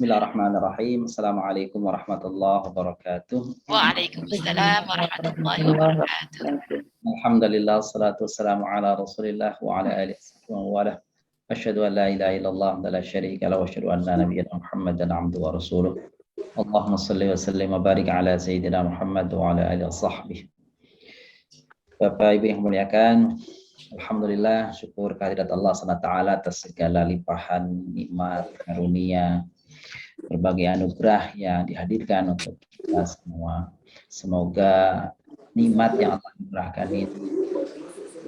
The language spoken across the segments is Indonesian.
Bismillahirrahmanirrahim. Assalamualaikum warahmatullahi wabarakatuh. Waalaikumsalam warahmatullahi wabarakatuh. Alhamdulillah, salatu wassalamu ala rasulillah wa ala alihi wa wala. Asyhadu an la ilaha illallah wa la syarika lahu wa asyhadu anna nabiyyana Muhammadan abduhu wa rasuluh. Allahumma shalli wa sallim wa barik ala sayyidina Muhammad wa ala alihi wa sahbihi. Bapak Ibu yang muliakan, alhamdulillah, syukur kehadirat Allah SWT atas segala limpahan nikmat, karunia, berbagai anugerah yang dihadirkan untuk kita semua. Semoga nikmat yang Allah anugerahkan itu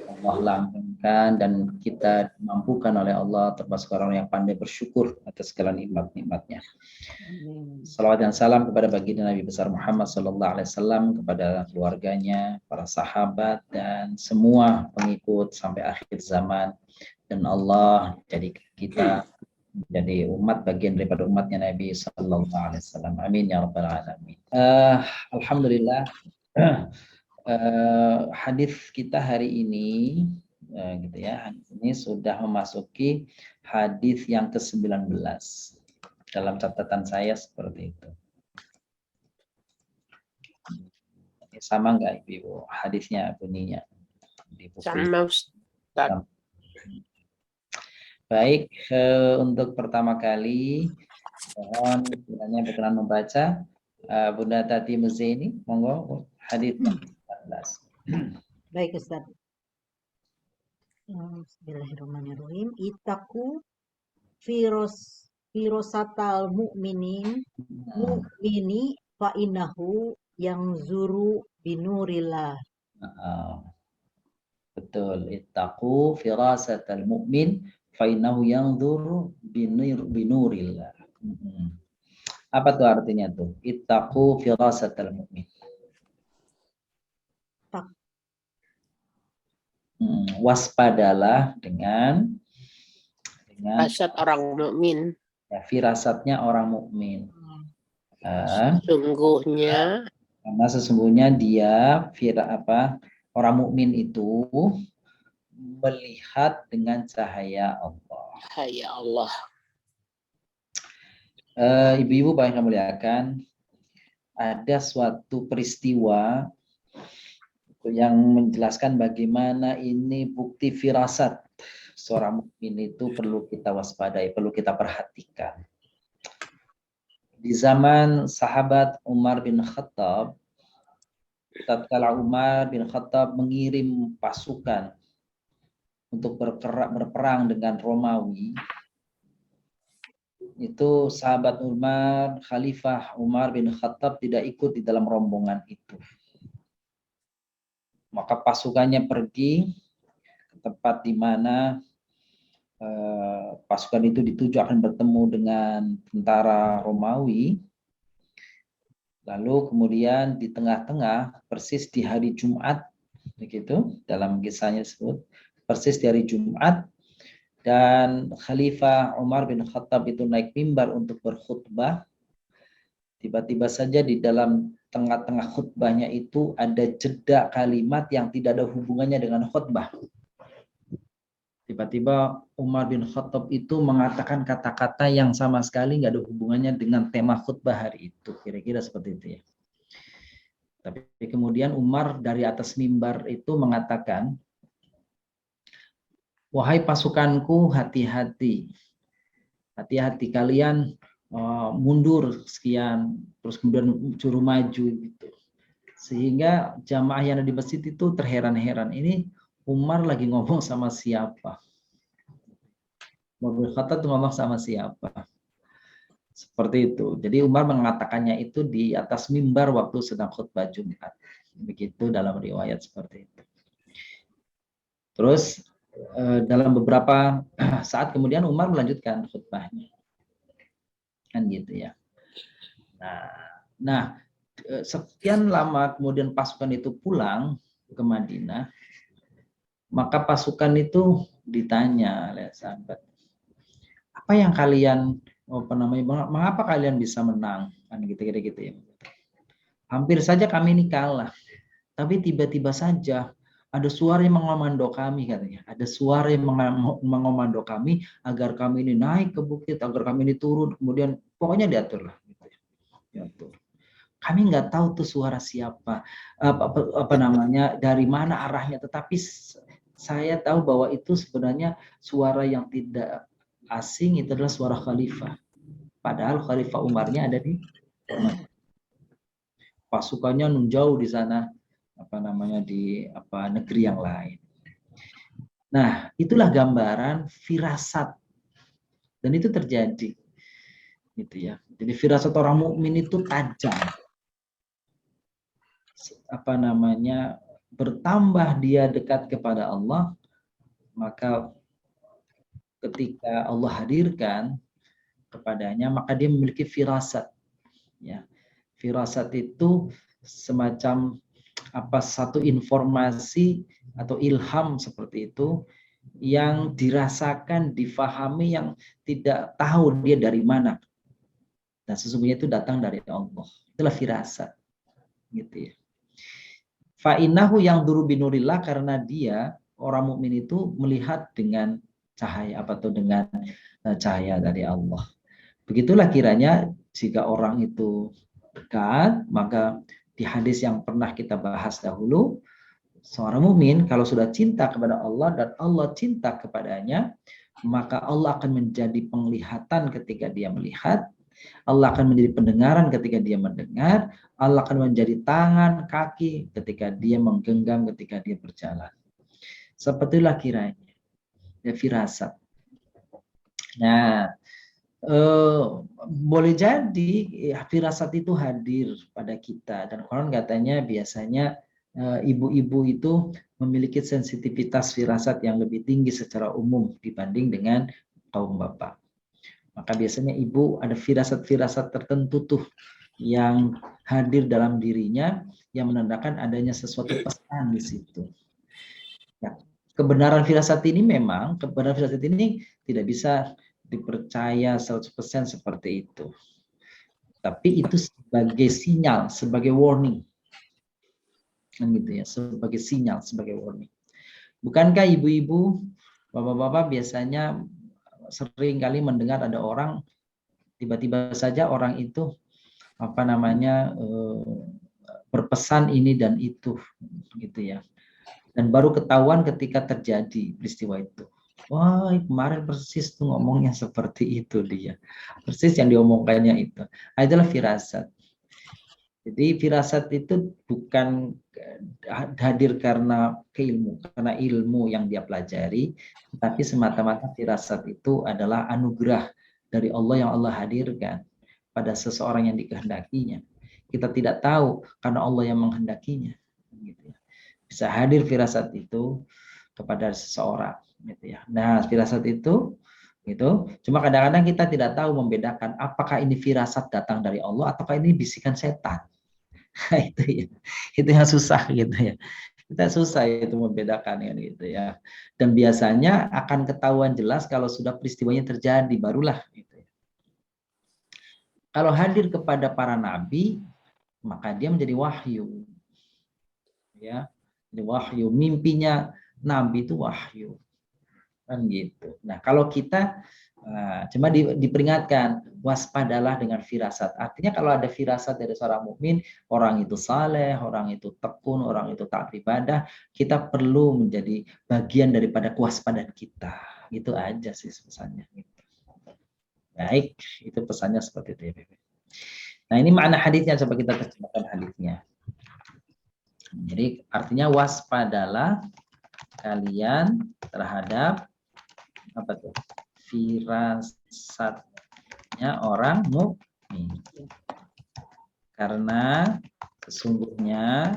Allah langgengkan dan kita dimampukan oleh Allah termasuk orang yang pandai bersyukur atas segala nikmat-nikmatnya. Salawat dan salam kepada baginda Nabi besar Muhammad SAW, kepada keluarganya, para sahabat dan semua pengikut sampai akhir zaman, dan Allah jadikan kita jadi umat bagian daripada umatnya Nabi SAW. Amin ya rabbal alamin. Alhamdulillah. Hadis kita hari ini gitu ya, ini sudah memasuki hadis yang ke-19 dalam catatan saya seperti itu. Sama enggak Ibu hadisnya bunyinya di buku? Sama Ustaz. Baik, untuk pertama kali mohon kiranya berkenan membaca Bunda Tati Muzaini, monggo hadis 14. Baik Ustaz. Bismillahirrahmanirrahim. Itaku firosatal mu'mini fa innahu yang zuru binurillah. Betul. Ittaqu firasatal mu'min fa innahu yanzuru binurillah. Apa tuh artinya tuh? Ittaqu firasatal mu'min. Waspadalah dengan firasat orang mukmin. Ya, firasatnya orang mukmin. Sesungguhnya, karena sesungguhnya dia orang mukmin itu melihat dengan cahaya Allah. Cahaya Allah. Ibu-ibu Bapak yang muliakan, ada suatu peristiwa yang menjelaskan bagaimana ini bukti firasat seorang mukmin itu perlu kita waspadai, perlu kita perhatikan. Di zaman sahabat Umar bin Khattab, tatkala Umar bin Khattab mengirim pasukan untuk berperang dengan Romawi, itu sahabat Umar, Khalifah Umar bin Khattab tidak ikut di dalam rombongan itu. Maka pasukannya pergi ke tempat di mana pasukan itu dituju akan bertemu dengan tentara Romawi. Lalu kemudian di tengah-tengah, persis di hari Jumat, begitu dalam kisahnya disebut, persis di hari Jumat, dan Khalifah Umar bin Khattab itu naik mimbar untuk berkhutbah. Tiba-tiba saja di dalam tengah-tengah khutbahnya itu ada jeda kalimat yang tidak ada hubungannya dengan khutbah. Tiba-tiba Umar bin Khattab itu mengatakan kata-kata yang sama sekali nggak ada hubungannya dengan tema khutbah hari itu. Kira-kira seperti itu ya. Tapi kemudian Umar dari atas mimbar itu mengatakan, wahai pasukanku, hati-hati. Hati-hati kalian mundur sekian, terus kemudian suruh maju gitu. Sehingga jamaah yang ada di masjid itu terheran-heran, ini Umar lagi ngomong sama siapa? Umar bin Khattab ngomong sama siapa? Seperti itu. Jadi Umar mengatakannya itu di atas mimbar waktu sedang khutbah Jumat. Begitu dalam riwayat seperti itu. Terus dalam beberapa saat kemudian Umar melanjutkan khutbahnya. Kan gitu ya. Nah, sekian lama kemudian pasukan itu pulang ke Madinah, maka pasukan itu ditanya oleh sahabat, apa yang kalian mengapa kalian bisa menang? Kan gitu ya. Hampir saja kami ini kalah, tapi tiba-tiba saja ada suara yang mengomando kami, katanya. Ada suara yang mengomando kami agar kami ini naik ke bukit, agar kami ini turun, kemudian pokoknya diatur lah. Diatur. Kami nggak tahu tuh suara siapa, apa namanya, dari mana arahnya, tetapi saya tahu bahwa itu sebenarnya suara yang tidak asing, itu adalah suara khalifah. Padahal Khalifah Umarnya ada di pasukannya jauh di sana, apa namanya, di negeri yang lain. Nah, itulah gambaran firasat, dan itu terjadi, gitu ya. Jadi firasat orang mukmin itu tajam, apa namanya, bertambah dia dekat kepada Allah, maka ketika Allah hadirkan kepadanya, maka dia memiliki firasat, ya. Firasat itu semacam satu informasi atau ilham seperti itu yang dirasakan, difahami, yang tidak tahu dia dari mana. Dan sesungguhnya itu datang dari Allah. Itulah firasat, gitu ya. Fa'innahu yang duru binurillah, karena dia orang mukmin itu melihat dengan cahaya dengan cahaya dari Allah. Begitulah kiranya jika orang itu dekat, maka di hadis yang pernah kita bahas dahulu, seorang mukmin kalau sudah cinta kepada Allah dan Allah cinta kepadanya, maka Allah akan menjadi penglihatan ketika dia melihat, Allah akan menjadi pendengaran ketika dia mendengar, Allah akan menjadi tangan, kaki ketika dia menggenggam, ketika dia berjalan. Sepertilah kiranya ya firasat. Nah, boleh jadi ya, firasat itu hadir pada kita, dan konon katanya biasanya ibu-ibu itu memiliki sensitivitas firasat yang lebih tinggi secara umum dibanding dengan kaum bapak. Maka biasanya ibu ada firasat-firasat tertentu tuh yang hadir dalam dirinya yang menandakan adanya sesuatu pesan di situ. Ya, kebenaran firasat ini tidak bisa dipercaya 100% seperti itu. Tapi itu sebagai sinyal, sebagai warning. Kan gitu ya, sebagai sinyal, sebagai warning. Bukankah ibu-ibu, bapak-bapak biasanya sering kali mendengar ada orang tiba-tiba saja orang itu berpesan ini dan itu, gitu ya. Dan baru ketahuan ketika terjadi peristiwa itu. Wah, kemarin persis tuh ngomongnya seperti itu dia. Persis yang diomongkannya itu. Nah, itulah firasat. Jadi firasat itu bukan hadir karena karena ilmu yang dia pelajari, tapi semata-mata firasat itu adalah anugerah dari Allah yang Allah hadirkan pada seseorang yang dikehendakinya. Kita tidak tahu karena Allah yang menghendakinya. Gitu ya. Bisa hadir firasat itu kepada seseorang. Gitu ya. Nah, firasat itu gitu. Cuma kadang-kadang kita tidak tahu membedakan apakah ini firasat datang dari Allah ataukah ini bisikan setan. Itu ya. Itu yang susah gitu ya. Kita susah itu membedakan ya, gitu ya. Dan biasanya akan ketahuan jelas kalau sudah peristiwanya terjadi, barulah gitu ya. Kalau hadir kepada para nabi, maka dia menjadi wahyu. Ya. Jadi wahyu, mimpinya nabi itu wahyu. Kan gitu. Nah, kalau kita cuma diperingatkan, waspadalah dengan firasat. Artinya kalau ada firasat dari seorang mukmin, orang itu saleh, orang itu tekun, orang itu taat ibadah, kita perlu menjadi bagian daripada kewaspadaan kita. Itu aja sih pesannya. Baik, itu pesannya seperti itu ya, Bebe. Nah, ini makna hadisnya, coba kita terjemahkan hadisnya. Jadi artinya waspadalah kalian terhadap apa tuh? Firasatnya orang mukmin. Karena sesungguhnya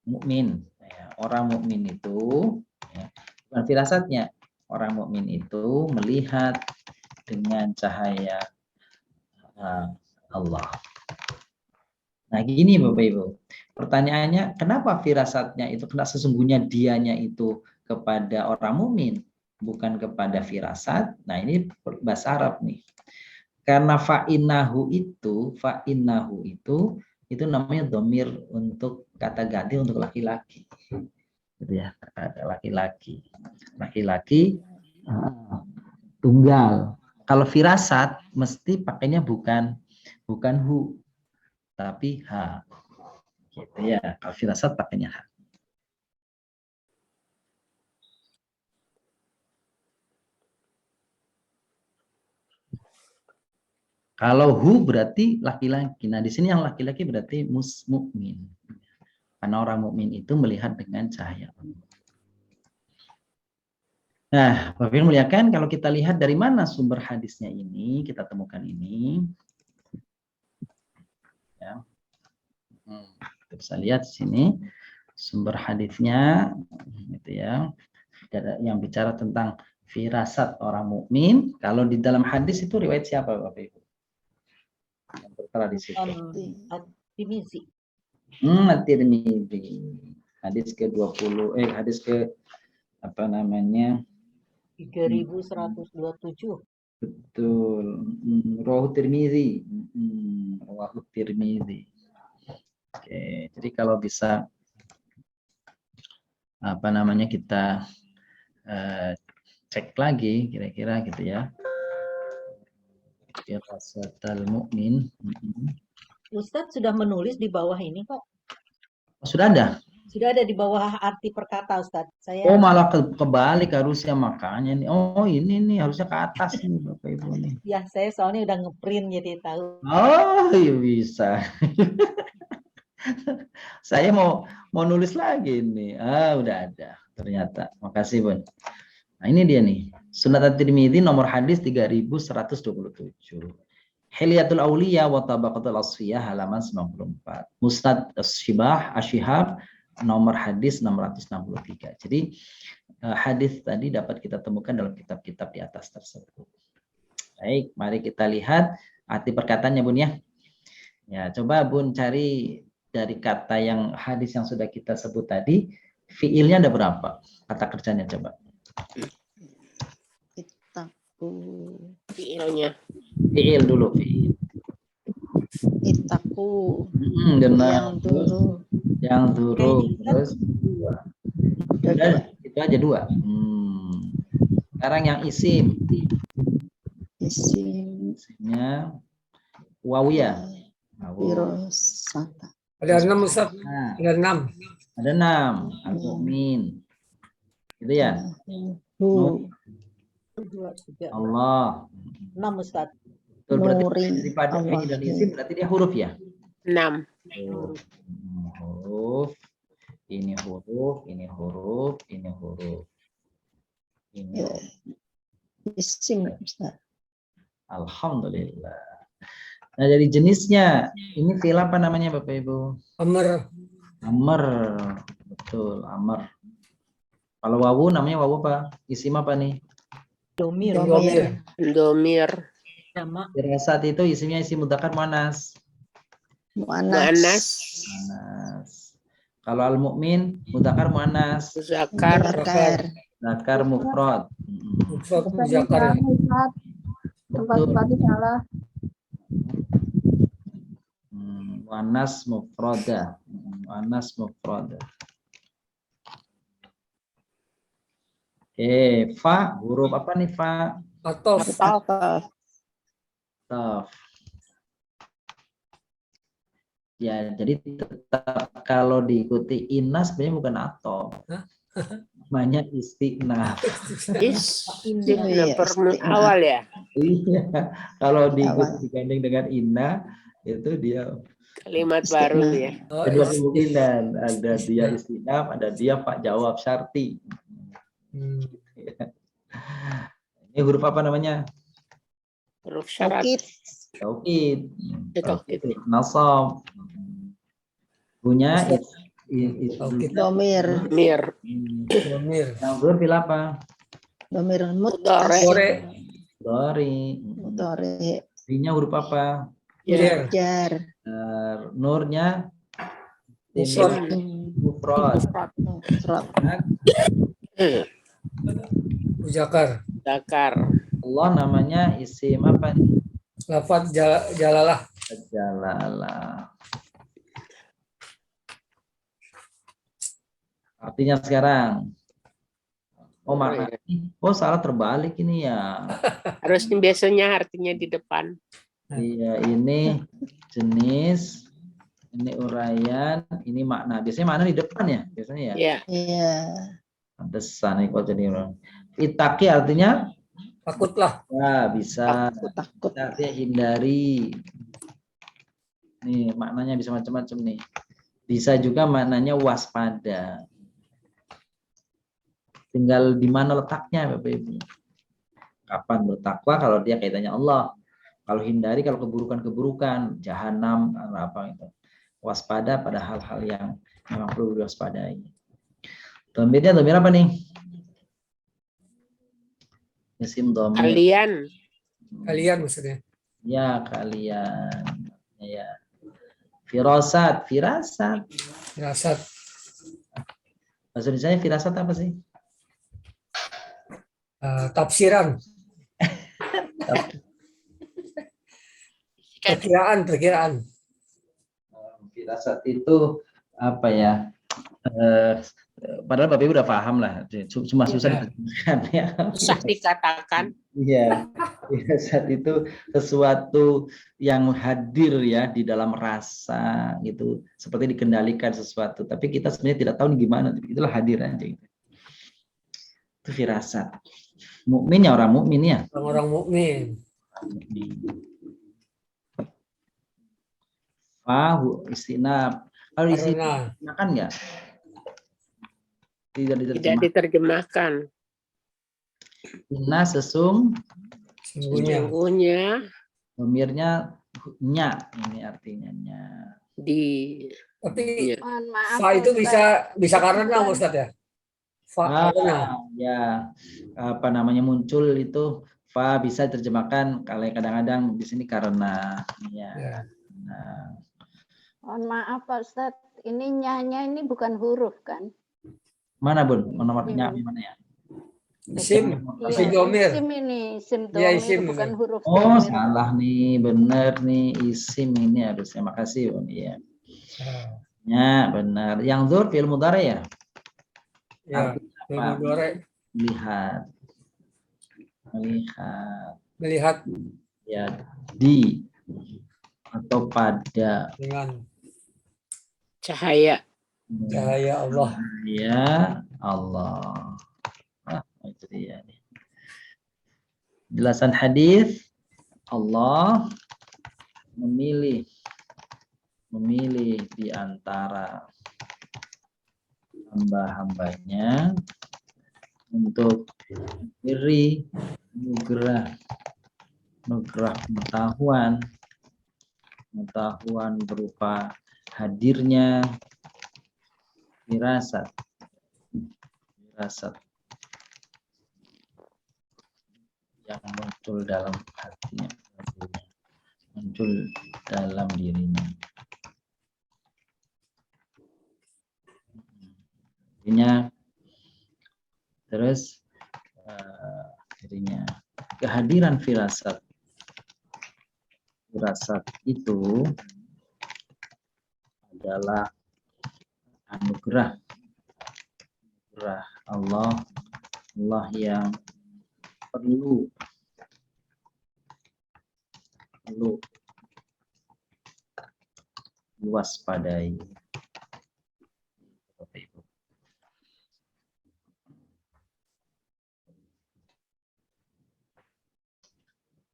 mukmin, ya, orang mukmin itu, ya, bukan firasatnya, orang mukmin itu melihat dengan cahaya Allah. Nah, gini Bapak Ibu. Pertanyaannya, kenapa firasatnya itu, kenapa sesungguhnya dianya itu kepada orang mukmin, bukan kepada firasat? Nah, ini bahasa Arab nih. Karena fa'innahu itu namanya domir untuk kata ganti untuk laki-laki. Gitu ya, laki-laki tunggal. Kalau firasat mesti pakainya bukan hu, tapi ha. Gitu ya. Kalau firasat pakainya ha. Kalau hu berarti laki-laki. Nah, di sini yang laki-laki berarti mukmin. Karena orang mukmin itu melihat dengan cahaya. Nah, Bapak Ibu muliakan, kalau kita lihat dari mana sumber hadisnya ini, kita temukan ini. Ya. Kita bisa lihat di sini sumber hadisnya, gitu ya. Yang bicara tentang firasat orang mukmin. Kalau di dalam hadis itu riwayat siapa, Bapak Ibu? Yang tertera di situ. At-Tirmizi. At-Tirmizi. Hadis ke-20, hadis ke apa namanya? 3127. Betul. Rawahu Tirmizi. Rawahu Tirmizi. Oke, jadi kalau bisa apa namanya kita cek lagi kira-kira gitu ya. Firasatul mukmin. Ustadz sudah menulis di bawah ini kok. Sudah ada. Sudah ada di bawah arti perkata, Ustadz. Saya Oh, malah kebalik harusnya, makanya nih. Oh, ini nih harusnya ke atas nih Bapak Ibu nih. ya saya soalnya udah ngeprint jadi tahu. Oh, iya bisa. Saya mau nulis lagi nih. Udah ada ternyata. Makasih, Bun. Nah, ini dia nih. Sunan At-Tirmidzi nomor hadis 3127. Hilyatul Auliya wa Tabaqatul Asfiyah halaman 94. Musnad Asy-Syihab nomor hadis 663. Jadi hadis tadi dapat kita temukan dalam kitab-kitab di atas tersebut. Baik, mari kita lihat arti perkataannya, Bun ya. Ya, coba Bun cari dari kata yang hadis yang sudah kita sebut tadi, fiilnya ada berapa? Kata kerjanya coba. Fiilnya. Fiil dulu, fiil. Itaku. Yang dulu. Yang dulu terus dua. Itu aja dua. Sekarang yang isim. Isimnya wawiyah. Wirosata. Ada 6 Ustaz. Nah, Ada 6. ada 6. Al-Mu'min. Gitu ya. Allah. 6 Ustadz. Betul, berarti Nuri. daripada fiil dan isim berarti dia huruf ya. 6. Huruf. Ini huruf, ini huruf, ini huruf. Ini huruf. Isim, Ustaz. Alhamdulillah. Nah, dari jenisnya, ini fiil apa namanya Bapak Ibu? Amr. Amr. Betul, amr. Kalau wawu namanya wawu apa? Isim apa nih? Domir. Domir. Sama. Firasat itu isimnya isim mudzakkar muannas. Muannas. Kalau al-mu'min mudzakkar muannas. Zakar. Dzakar mufrad. Mufrad muzakkar. Betul. Muannas mufrada. Muannas mufrada. Fa, huruf apa nih fa? Atof. Taf. Ya, jadi tetap kalau diikuti inas sebenarnya bukan atof. Namanya istinaf. Awal ya. Iya, kalau diikuti digandeng dengan inna itu dia Kalimat baru ya. kedua kemungkinan, ada dia istinaf, ada dia pak jawab syarti. Ini huruf apa namanya? Huruf syarat. Taukid. Taukid. Nasab. Punya Domir. Mir. Domir. Yang huruf fil apa? Domir Dore. Dori. Nya huruf apa? Jar. Nurnya Mufrad. mufrad. Muzakkar. Zakar. Allah namanya isim apa nih? Lafaz jalalah. Jalalah. Artinya sekarang. Oh, makna ini. Oh, salah terbalik ini ya. Harusnya biasanya artinya di depan. Iya, ini jenis, ini uraian, ini makna. Biasanya makna di depan ya, biasanya ya. Ya, Iya. Pantesan nih kok jadi orang. Itaki artinya Takutlah. ya bisa. Takut. Artinya hindari. Nih maknanya bisa macam-macam nih. Bisa juga maknanya waspada. Tinggal di mana letaknya Bapak Ibu. Kapan bertakwa kalau dia kaitannya Allah. Kalau hindari kalau keburukan-keburukan, jahanam apa itu. Waspada pada hal-hal yang memang perlu diwaspadai. Dhamirnya dhamir apa nih? Isim dhamir. kalian. Kalian maksudnya. Ya, kalian. Ya. Firasat. Firasat. Bahasa Indonesia firasat apa sih? Tafsiran. Perkiraan. Firasat itu apa ya? Padahal Bapak Ibu udah paham lah. Cuma susah diterjemahkan ya. Susah dikatakan. Iya. Firasat itu sesuatu yang hadir ya di dalam rasa gitu. Seperti dikendalikan sesuatu. Tapi kita sebenarnya tidak tahu gimana. Itulah hadir aja gitu. Itu firasat. Mukmin ya orang mukmin ya. Orang mukmin. Fahu istinab. Kalau Karena makan nggak? Tidak Tidak diterjemahkan. diterjemahkan. Inna sesungguhnya Sungguhnya Dhamirnya nya, ini artinya nya. di tapi ya. Mohon maaf. fa itu Ustaz. bisa karena Ustaz ya. Fa karena. Ya, apa namanya muncul itu fa bisa diterjemahkan kalau kadang-kadang di sini karena ya. Ya. Nah, Mohon maaf Pak Ustadz. Ini nyanya ini bukan huruf kan? mana Bun? Nomornya mana ya? Isim, Iya, isim domir. isim ini, isim Iya, domir isim bukan ini. huruf Oh, domir. salah nih, bener nih isim ini harusnya. Makasih Bun. Iya. Ya, benar. Yang zur fi'il mudhari ya? Ya, Apa? mudhari. Lihat. Melihat Ya, di atau pada dengan Cahaya. cahaya Allah. ya Allah. Itu dia nih. Jelasan hadis Allah memilih di antara hamba-hambanya untuk diri nugrah pengetahuan berupa hadirnya firasat yang muncul dalam hatinya, muncul dalam dirinya. Terus dirinya kehadiran firasat itu adalah anugerah Allah yang perlu diwaspadai.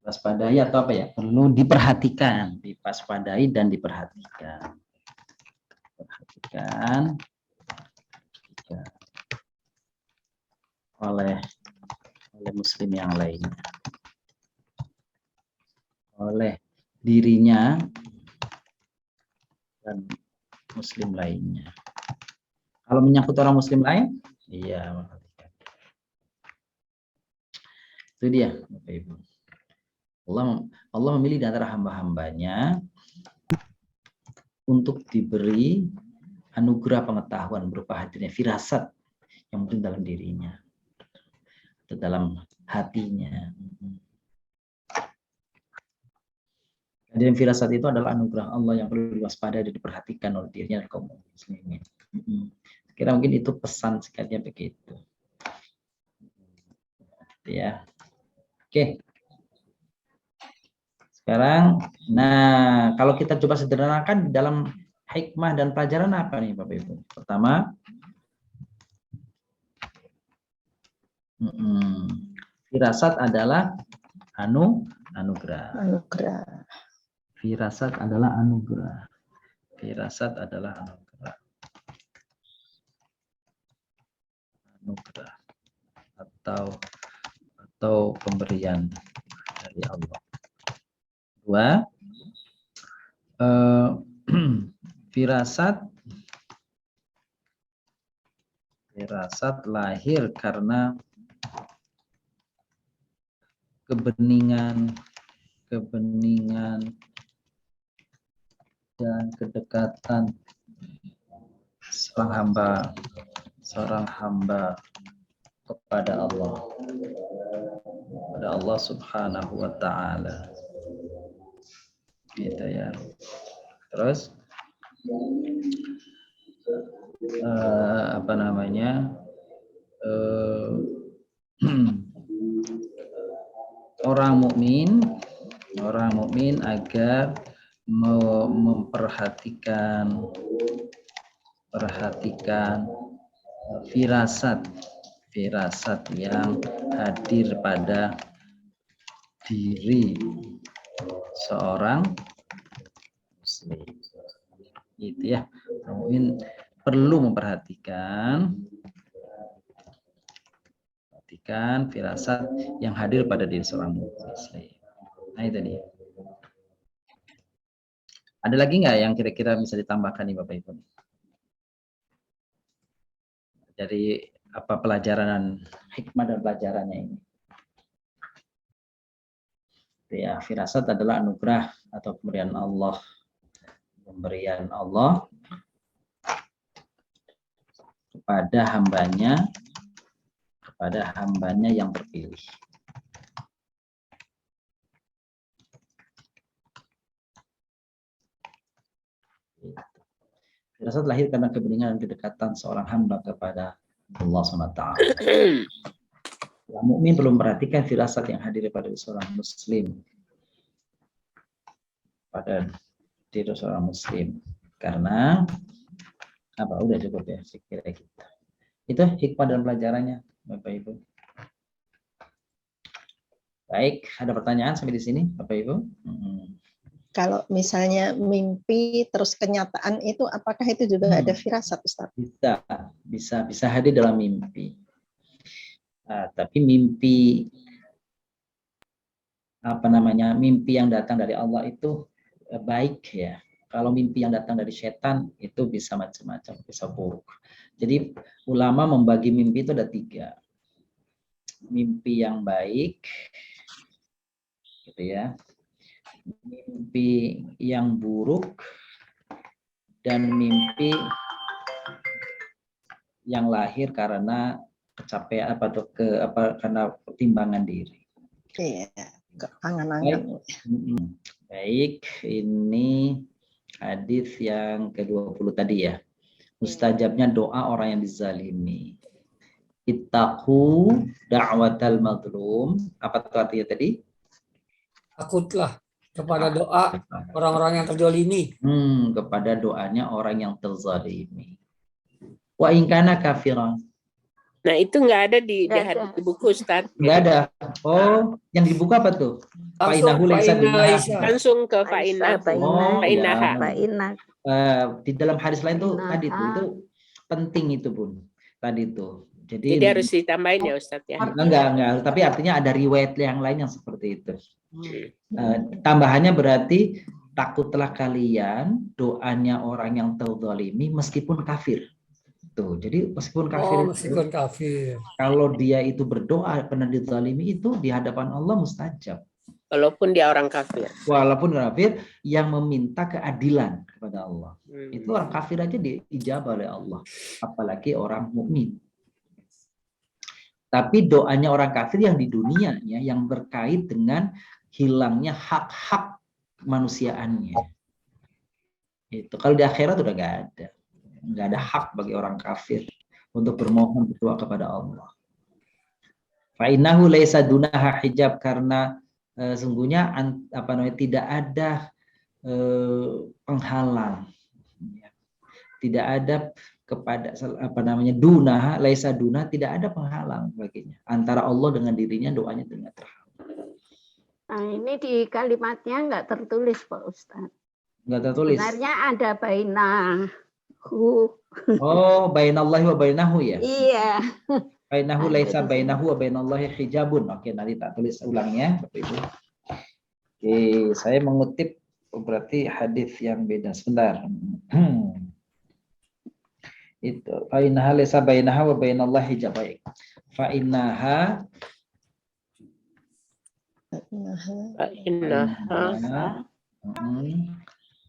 Waspadai atau apa ya? Perlu diperhatikan, diwaspadai dan diperhatikan. Oleh muslim yang lainnya, oleh dirinya dan muslim lainnya. Kalau menyangkut orang muslim lain, iya. Itu dia, Bapak Ibu. Allah memilih di antara hamba-hambanya untuk diberi anugerah pengetahuan berupa hadirnya firasat yang muncul dalam dirinya atau dalam hatinya. Hadirin firasat itu adalah anugerah Allah yang perlu diwaspadai dan diperhatikan oleh dirinya dan kaum muslimin. Kira mungkin itu pesan sekalinya begitu. Ya. Oke. Sekarang, nah kalau kita coba sederhanakan dalam hikmah dan pelajaran apa nih Bapak Ibu? Pertama, firasat adalah anugerah. Anugerah. Firasat adalah anugerah. Firasat adalah anugerah. Anugerah atau pemberian dari Allah. Dua, firasat lahir karena kebeningan dan kedekatan seorang hamba kepada Allah Subhanahu wa taala. Gitu ya. Terus orang mukmin agar memperhatikan firasat yang hadir pada diri seorang muslim. Gitu ya. Mungkin perlu memperhatikan firasat yang hadir pada diri seorang muslim. Nah itu nih. Ada lagi nggak yang kira-kira bisa ditambahkan nih Bapak Ibu? Dari apa pelajaran hikmah dan pelajarannya ini? Ya, firasat adalah anugerah atau pemberian Allah kepada hambanya yang terpilih. Firasat lahir karena kebeningan dan kedekatan seorang hamba kepada Allah SWT. Orang mukmin belum memperhatikan firasat yang hadir pada seorang muslim. Pada diri seorang muslim. Karena apa? Udah cukup ya kira kita. Itu hikmah dan pelajarannya, Bapak Ibu. Baik, ada pertanyaan sampai di sini, Bapak Ibu? Kalau misalnya mimpi terus kenyataan itu, apakah itu juga ada firasat, Ustaz? Bisa hadir dalam mimpi. Tapi mimpi mimpi yang datang dari Allah itu baik ya. Kalau mimpi yang datang dari setan itu bisa macam-macam, bisa buruk. Jadi ulama membagi mimpi itu ada 3. Mimpi yang baik, gitu ya. Mimpi yang buruk dan mimpi yang lahir karena kecapean karena pertimbangan diri. Iya, angan-angan. Baik, ini hadis yang ke-20 tadi ya. Mustajabnya doa orang yang dizalimi. Ittaqu da'watal mazlum. Apa itu artinya tadi? Takutlah kepada doa orang-orang yang terzalimi. Kepada doanya orang yang terzalimi. Wa in kana kafiran. Nah itu nggak ada di buku Ustaz. Nggak ada. Oh, yang di buku apa tuh? Langsung ke fa'inah. Di dalam hadis lain tuh tadi tuh itu penting itu Bun. Tadi tuh. Jadi harus ditambahin ya Ustaz ya. Enggak, tapi artinya ada riwayat yang lain yang seperti itu. Tambahannya berarti takutlah kalian doanya orang yang terzalimi meskipun kafir. Tuh, jadi meskipun kafir, kalau dia itu berdoa pernah dizalimi itu di hadapan Allah mustajab. Walaupun dia orang kafir. Walaupun kafir yang meminta keadilan kepada Allah. Itu orang kafir aja diijabah oleh Allah, apalagi orang mukmin. Tapi doanya orang kafir yang di dunia ya, yang berkait dengan hilangnya hak-hak kemanusiaannya. Itu kalau di akhirat udah nggak ada hak bagi orang kafir untuk bermohon berdoa kepada Allah. Fa innahu laisa dunaha hijab, karena sungguhnya tidak ada penghalang. Tidak ada kepada dunaha, laisa duna, tidak ada penghalang baginya antara Allah dengan dirinya, doanya dengan terhalang. Nah, ini di kalimatnya nggak tertulis Pak Ustadz. Nggak tertulis. Sebenarnya ada bainahu. Oh, bainallahi wa bainahu ya. Iya. Bainahu Ada laisa di bainahu wa bainallahi hijabun. Oke, nanti tak tulis ulangnya Bapak Ibu. Oke, saya mengutip berarti hadis yang beda. Sebentar. Itu fa innaha laysa bainaha wa bainallahi hijab. Baik. Fa innaha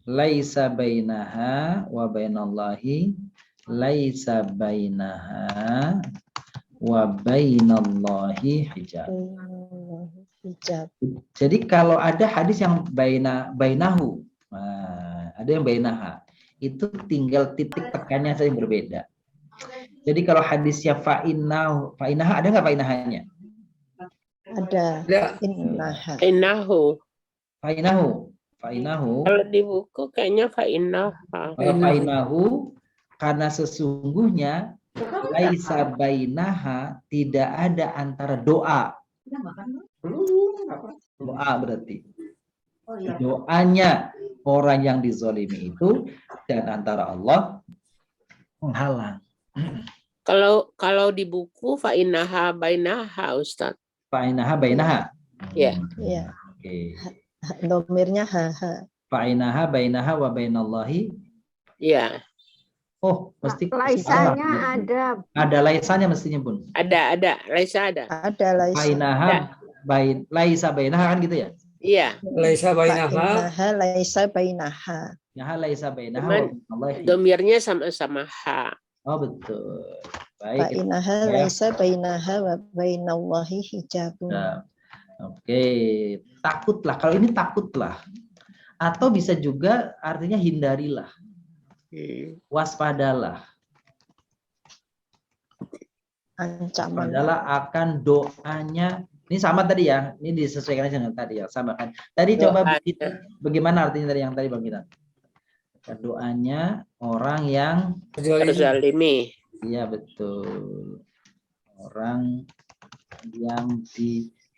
laisa bainaha wa bainallahi laisa bainaha wa bainallahi hijab. Jadi kalau ada hadis yang bainahu, ada yang bainaha, itu tinggal titik tekannya saja yang berbeda. Jadi kalau hadisnya fa'innaha, ada nggak fa'inahanya? Ada. Innahu. Fa'inahu. Kalau di buku kayaknya fa'innaha. Fa'inahu, karena sesungguhnya laisa bainaha, tidak ada antara doa. Doa berarti. Doanya orang yang dizolimi itu dan antara Allah menghalang. Kalau di buku fa'innaha bainaha Ustaz. Fa'inaha bainaha. Ya. Iya. Oke. Domirnya ha. Fa'inaha bainaha wa bainallahi. Ya. Oh, mesti laisanya ada. Ada laisanya mestinya, Bun. Ada. Laisa ada. Ada laisa. Fa'inaha laisa bainaha kan gitu ya? Iya. Laisa bainaha. Fa'innaha laisa bainaha. Ya laisa bainaha Cuman wa bainallahi. domirnya sama-sama ha. Oh, betul. Baik. Fa'innaha laisa bainaha wa bainallahi hijabun. Nah, oke, takutlah. Kalau ini takutlah. Atau bisa juga artinya hindarilah. Waspadalah. Ancaman. Adalah akan doanya. Ini sama tadi ya. Ini disesuaikan dengan tadi ya. Sama kan. Tadi coba bagaimana artinya dari yang tadi Bang Gitan? Doanya orang yang terzalimi. Iya betul. Orang yang dizolimi.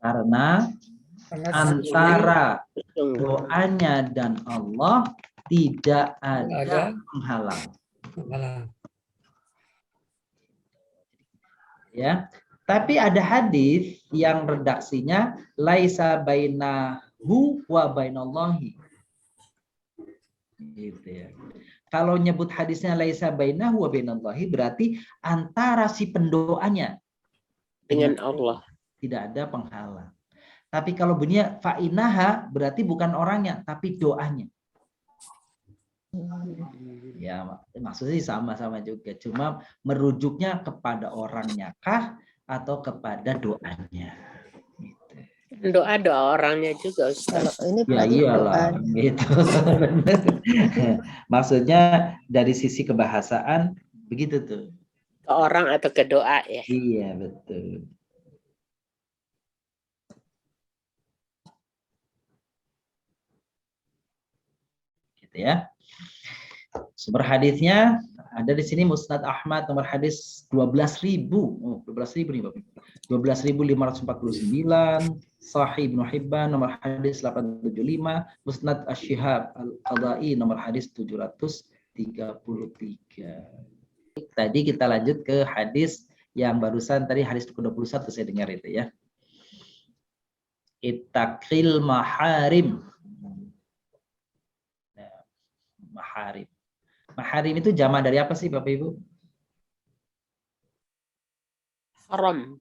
Karena antara doanya dan Allah tidak ada penghalang. Ya, tapi ada hadis yang redaksinya laisa bainahu wa bainallahi. Gitu ya. Kalau nyebut hadisnya laisa bainahu wa bainallahi, berarti antara si pendoanya dengan Allah tidak ada penghalang. Tapi kalau bunyinya fa'inaha, berarti bukan orangnya, tapi doanya. Ya, maksudnya sama-sama juga. Cuma merujuknya kepada orangnya kah atau kepada doanya. Gitu. Doa orangnya juga Ustaz. Ini ya iyalah, gitu. Maksudnya dari sisi kebahasaan begitu tuh. Ke orang atau ke doa ya. Iya, betul. Ya. Sumber hadisnya ada di sini Musnad Ahmad nomor hadis 12.000. Oh, 12.000 nih Bapak. 12.549, Sahih Ibnu Hibban nomor hadis 875, Musnad Asy-Syihab Al-Qadai nomor hadis 733. Tadi kita lanjut ke hadis yang barusan tadi hadis ke-21 saya dengar itu ya. Ittaqil maharim. Maharim. Maharim itu jama dari apa sih Bapak Ibu? Haram.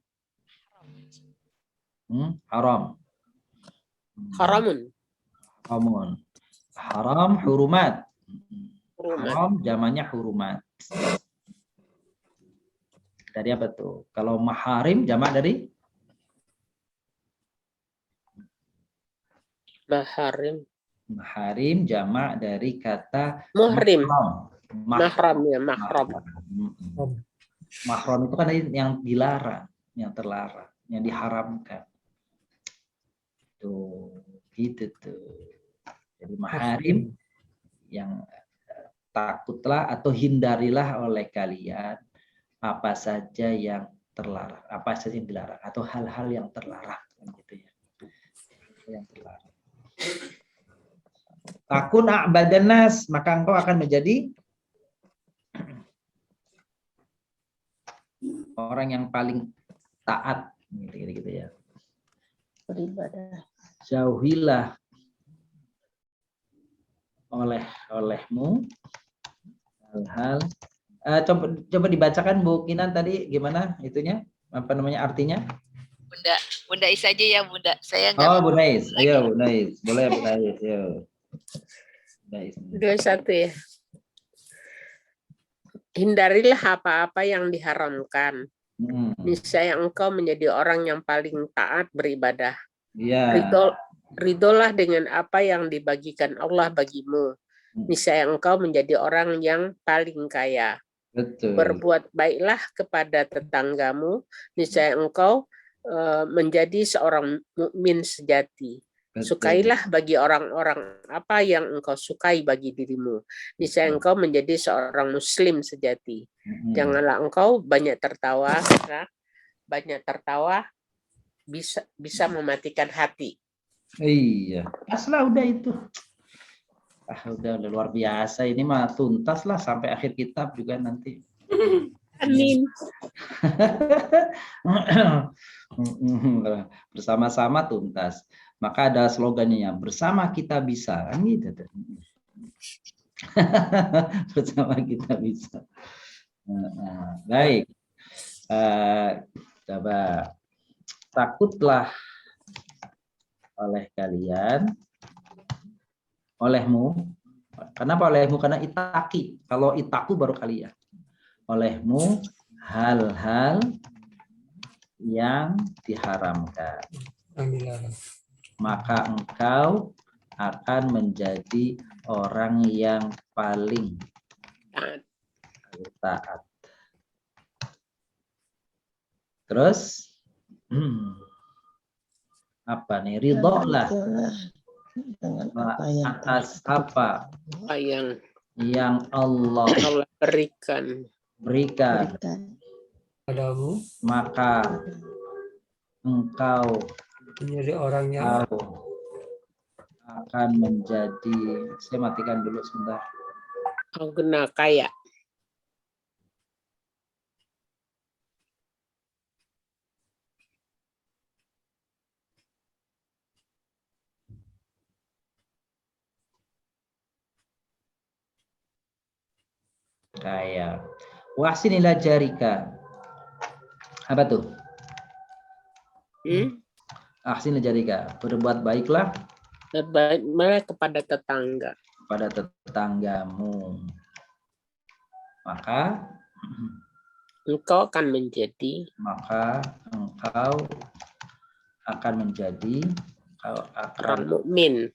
Haram. Haramun. Haramun. Haram hurumat. Hurumat. Haram jamannya hurumat. Dari apa tuh? Kalau maharim jamak dari? Maharim. Maharim jamak dari kata Muhrim. mahram. Mahram ya, mahram. Mahram itu kan yang dilarang, yang terlarang, yang diharamkan. Tuh, gitu tuh. Jadi maharim yang takutlah atau hindarilah oleh kalian apa saja yang terlarang, apa saja yang dilarang atau hal-hal yang terlarang gitu ya. Yang terlarang. Takun a'badan nas, maka engkau akan menjadi orang yang paling taat gitu ya. Beribadah. Jauhilah olehmu hal-hal coba dibacakan Bu Kinan tadi gimana itunya, apa namanya artinya? Bunda Is aja ya Bunda. Saya nggak. Oh Bu Nais, ayo Bu Nais, boleh Bu Nais, ayo. Bu Nais. 21 ya. Hindarilah apa-apa yang diharamkan. Niscaya engkau menjadi orang yang paling taat beribadah. Iya. Ridolah dengan apa yang dibagikan Allah bagimu. Niscaya engkau menjadi orang yang paling kaya. Betul. Berbuat baiklah kepada tetanggamu. Niscaya engkau menjadi seorang mukmin sejati. Betul. Sukailah bagi orang-orang apa yang engkau sukai bagi dirimu. Niscaya engkau menjadi seorang muslim sejati. Janganlah engkau banyak tertawa, karena banyak tertawa bisa mematikan hati. Iya, paslah udah itu. Udah luar biasa, ini mah tuntas lah sampai akhir kitab juga nanti. Amin. Bersama-sama tuntas. Maka ada slogannya, bersama kita bisa, kan gitu. Bersama kita bisa. Baik. Coba takutlah oleh kalian, olehmu. Kenapa olehmu? Karena itaki. Kalau itaku baru kalian. Olehmu hal-hal yang diharamkan. Maka engkau akan menjadi orang yang paling taat. Terus apa nih? Ridholah dengan apa yang atas apa yang Allah berikan padamu, maka engkau menjadi orang yang akan menjadi, saya matikan dulu sebentar. Aghna, kaya. Kaya. Wahsin ila jarika. Apa tuh? Ahsin ila jarika. Berbuat baiklah kepada tetangga. Kepada tetanggamu. Maka engkau akan menjadi orang mukmin.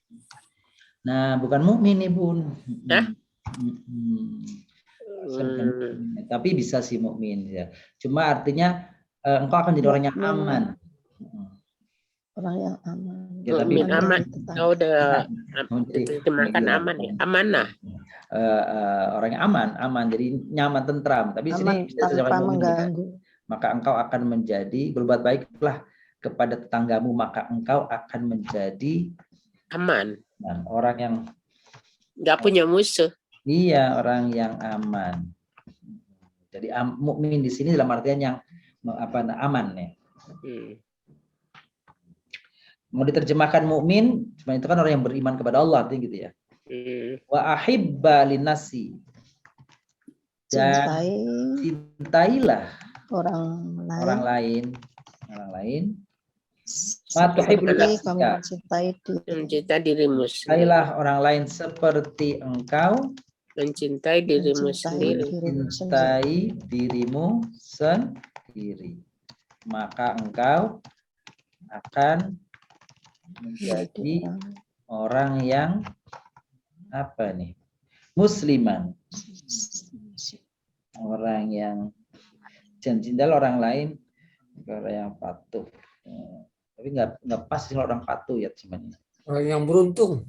Nah, bukan mukmin nih, Bun. Tapi bisa sih mukmin ya. Cuma artinya engkau akan jadi orang yang aman. Orang yang aman. Ya, tapi aman. Kau udah diterjemahkan aman ya. Amanah. Orang yang aman, jadi nyaman, tentram. Tapi aman, sini bisa tanpa mengganggu. Maka engkau akan menjadi, berbuat baiklah kepada tetanggamu, maka engkau akan menjadi aman. Orang yang nggak punya musuh. Iya, orang yang aman. Jadi mukmin di sini dalam artian yang aman ya. Mau diterjemahkan mukmin, cuma itu kan orang yang beriman kepada Allah, gitu ya. Wa ahibba linnasi. Dan cintailah orang lain. Mencintai dirimu sendiri. Cintailah orang lain seperti engkau mencintai dirimu sendiri. Mencintai dirimu sendiri. Maka engkau akan menjadi orang yang Apa nih? Musliman. Orang yang cinta orang lain, orang yang patuh. Tapi nggak pas sih orang patuh ya cuman. Orang yang beruntung.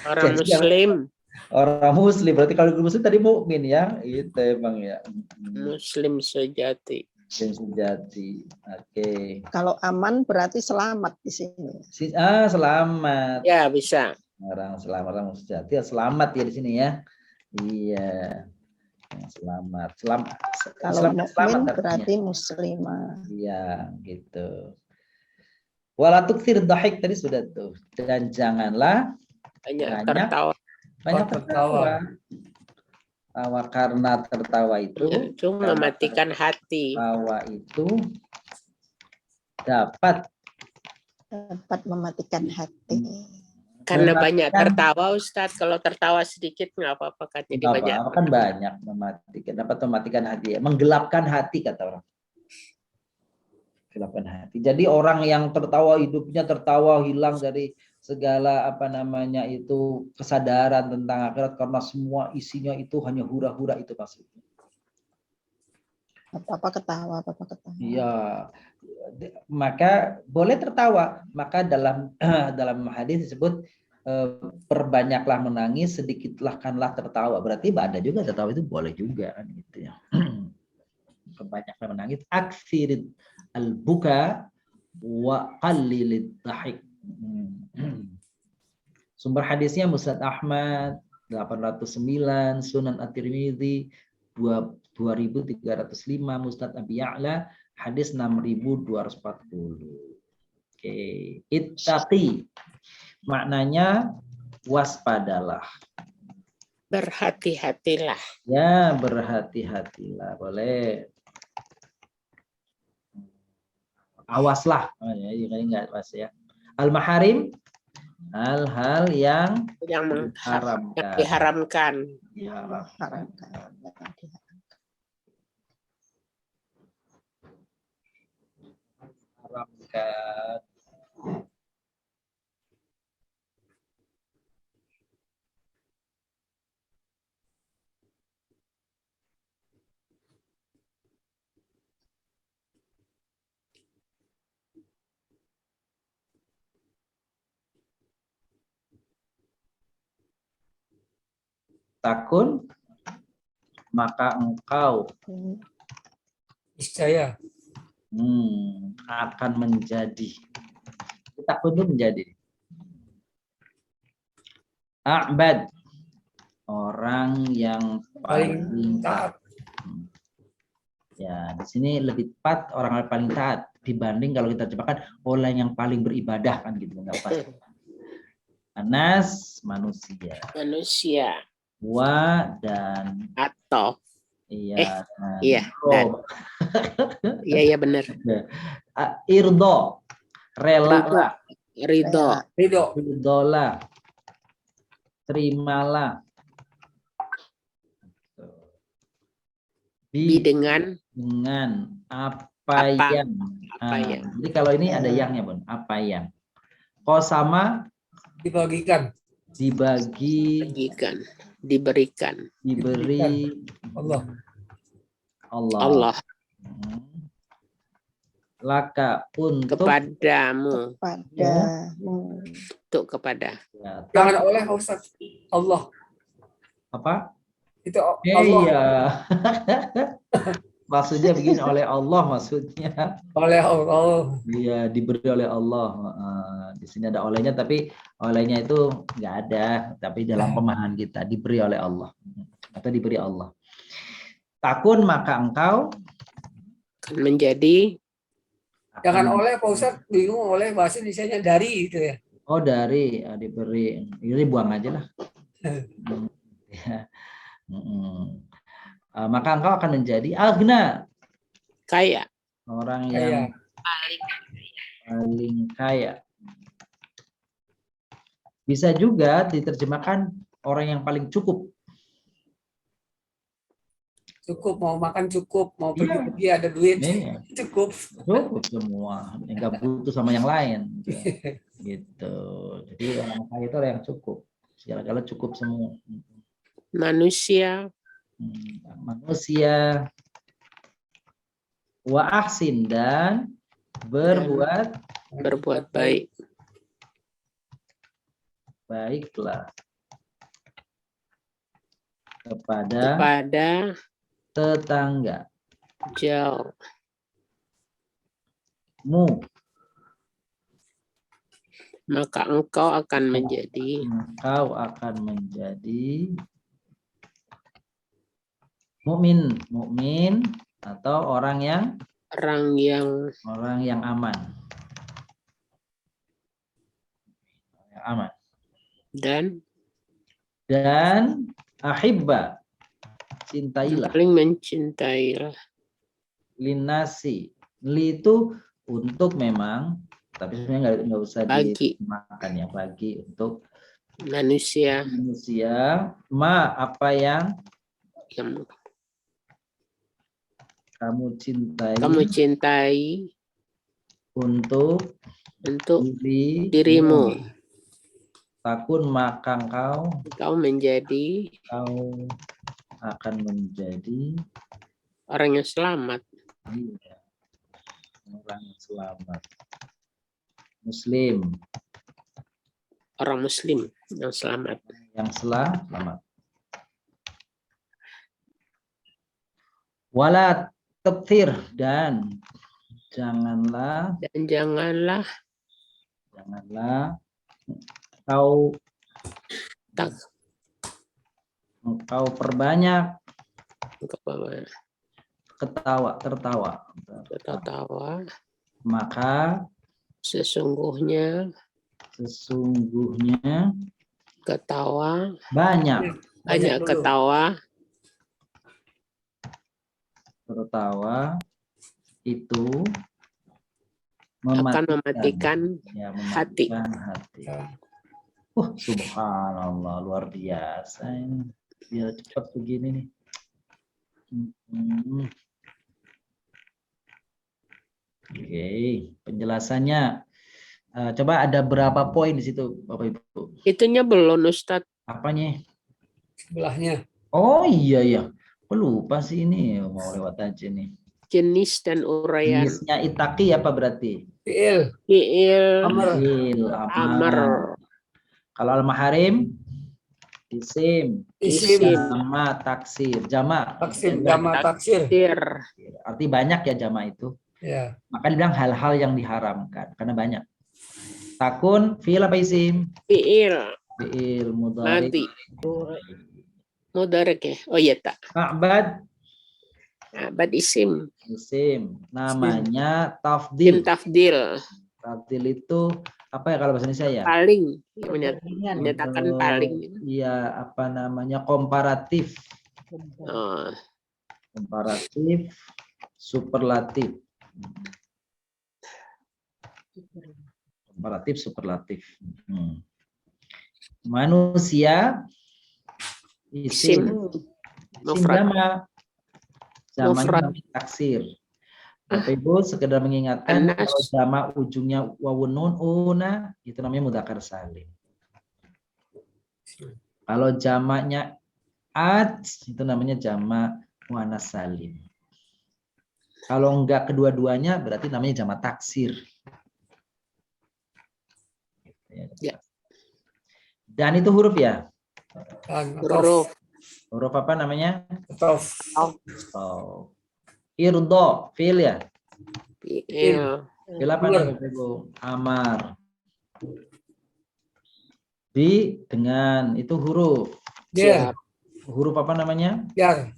Orang Muslim. Orang Muslim berarti kalau Muslim tadi mukmin ya, itu emang ya. Muslim sejati. Muslim sejati. Oke. Kalau aman berarti selamat di sini. Selamat. Ya bisa. Orang selamat, orang sejati ya selamat ya di sini ya. Iya. Selamat. Kalau mukmin berarti muslimah. Iya, gitu. Wala tuktsir dhahik tadi sudah tuh. Dan janganlah Banyak tertawa. banyak tertawa. Tawa karena tertawa itu Itu mematikan hati. tawa itu dapat mematikan hati. Karena banyak tertawa, Ustadz. Kalau tertawa sedikit nggak apa-apa kan. Jadi nggak banyak. apa-apa, kan banyak dapat mematikan hati, menggelapkan hati kata orang. Gelapkan hati. Jadi orang yang tertawa hidupnya tertawa hilang dari segala itu kesadaran tentang akhirat karena semua isinya itu hanya hura-hura itu maksudnya. Apa ketawa. Iya. Maka boleh tertawa. Maka dalam hadis disebut perbanyaklah menangis, sedikitlah tertawa. Berarti ada juga tertawa itu boleh juga kan gitu ya. Perbanyaklah menangis, aksirid al-buka wa qallilid dhahik. Sumber hadisnya Musnad Ahmad 809, Sunan At-Tirmidzi 2305, Musnad Abi Ya'la hadis 6240. Oke, ittaqi maknanya waspadalah. Berhati-hatilah. Ya, berhati-hatilah. Boleh. Awaslah. Oh, ya, ini enggak pas ya. Al-maharim, hal-hal yang diharamkan. Takun maka engkau Niscaya akan menjadi. Takun itu menjadi. A'bad, orang yang paling taat. Ya, di sini lebih tepat orang yang paling taat dibanding kalau kita terjemahkan orang yang paling beribadah kan gitu, enggak pas. Anas manusia. Wa dan Atau iya. Iya. Iya benar. Irdo, rela lah. Ridolah. Terimalah. Dengan apa yang. Jadi kalau ini ada yangnya, Bun. Apa yang. Qasama diberikan. Diberi Allah. Laka untuk kepadamu. Untuk kepada. Ya. Jangan oleh Ustaz Allah. Apa? Itu Allah. Iya. Maksudnya begini, oleh Allah maksudnya. Oleh Allah. Iya, diberi oleh Allah. Di sini ada olehnya, tapi olehnya itu nggak ada. Tapi dalam pemahaman kita diberi oleh Allah atau diberi Allah. Takun maka engkau akan menjadi. Jangan oleh Pak Ustaz, bingung oleh bahasa Indonesia dari itu ya. Oh dari diberi, ini buang aja lah. Maka engkau akan menjadi agna, kaya, orang yang paling kaya. Bisa juga diterjemahkan orang yang paling cukup. Cukup, mau makan cukup, mau Iya. pergi-pergi ada duit, Iya. cukup. Cukup semua, nggak butuh sama yang lain. Gitu. Jadi orang kaya itu orang yang cukup. Segala-gala cukup semua. Manusia. Manusia. Wa ahsin, dan berbuat baik. baiklah kepada tetangga jauh. Maka engkau akan menjadi mukmin atau orang yang aman. Dan ahibba, cintailah. Paling mencintailah. Linasi, li itu untuk memang, tapi sebenarnya nggak usah dimakan ya, bagi untuk manusia. Apa yang kamu cintai untuk dirimu. Takun, maka kau akan menjadi orang yang selamat. Iya. Orang yang selamat. Muslim. Orang Muslim yang selamat. Wala tektir, dan janganlah engkau perbanyak tertawa. Maka sesungguhnya ketawa banyak tertawa itu akan mematikan hati. Subhanallah, luar biasa ini. Biar cepat begini nih. Oke, penjelasannya. Coba ada berapa poin di situ, Bapak Ibu? Itunya belum, Ustadz. Apanya? Sebelahnya. Oh iya. Lupa sih ini, mau lewat aja nih. Jenis dan uraian. Jenisnya itaqi apa berarti? Fi'il. Amar. Kalau al-maharim? Isim. Jama taksir. Arti banyak ya jama itu. Ya. Maka dibilang hal-hal yang diharamkan karena banyak. Takun fi'il apa isim? Fi'il mudhari. Mudarik ya. Oh iya tak. A'bad isim. Namanya tafdil. Tafdil itu apa ya kalau bahasa Indonesia ya? Paling. Menyatakan paling. Iya, apa namanya? Komparatif. Komparatif, superlatif. Manusia isim Zaman taksir. Bapak Ibu sekedar mengingatkan kalau jama ujungnya wawun nun una itu namanya mudzakkar salim. Kalau jamaknya ad itu namanya jama muannas salim. Kalau enggak kedua-duanya berarti namanya jama taksir. Ya. Dan itu huruf ya? Huruf apa namanya? Tof. Irdo, fi'il ya? Fi'il apa namanya Ibu? Amar. Dengan itu huruf. Jar. Huruf apa namanya? Jar.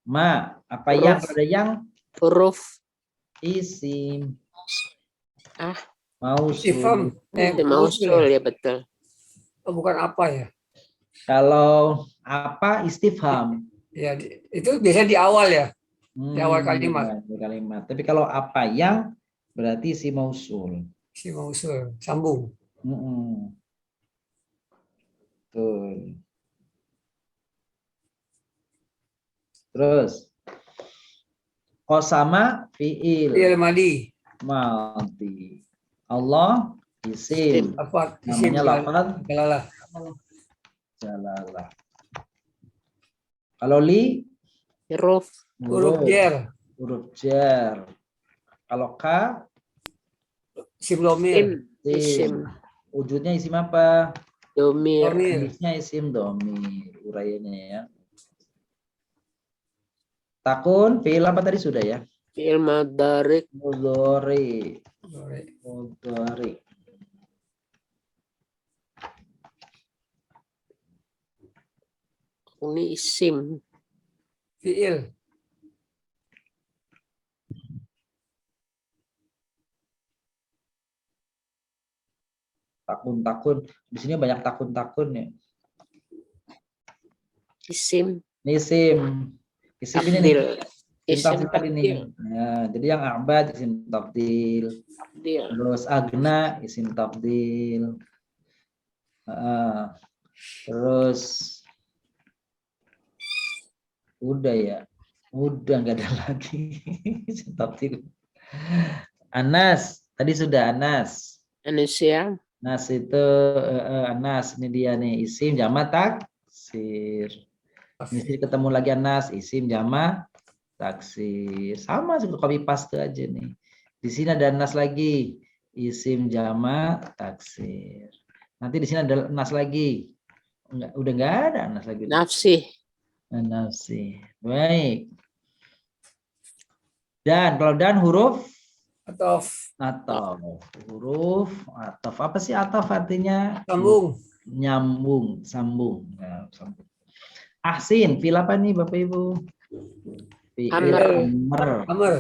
Ma, apa yang ada yang? Huruf Isim. Mausul. Mausul ya betul. Oh, bukan apa ya? Kalau apa istifham. Ya, itu biasanya di awal ya. Di awal kalimat. Tapi kalau apa yang berarti si mausul. Sambung. Tuh. Terus qasama fi'il Fi'il madi. madhi. Allah isim. Apa? Isim Namanya lafaz jalalah. jalalah. Kalau li Huruf Huruf jar. huruf jar. Kalau ka Isim domir. isim wujudnya isim apa? domir Domir. Jenisnya isim domir. Uraiannya ya. Takun fi'il apa tadi sudah ya? fi'il mudhari Mudhari. Sore. Mudhari. ini isim Fi'il. Takun. Di sini banyak takun ya. isim Isim. Isim ini nih. tabdil Isim isim tafdil ini. tabdil Nah, jadi yang abad isim tafdil. tabdil Terus agna isim tafdil. Terus udah ya. Udah nggak ada lagi. Isim tafdil. Anas. Tadi sudah Anas. manusia Nas itu Anas. Ini dia nih. Isim jamak taksir. Ini ketemu lagi Anas. Isim jamak taksir. Sama seperti copy paste aja nih. Di sini ada Anas lagi. Isim jamak taksir. Nanti di sini ada Anas lagi. Udah nggak ada Anas lagi. nafsi Nafsi. Baik. Dan kalau dan huruf Atau atau huruf atau apa sih atau artinya? sambung. Nyambung, sambung. Nah, sambung. Ahsin, fil apa nih Bapak Ibu? Amr. Amr. Amr.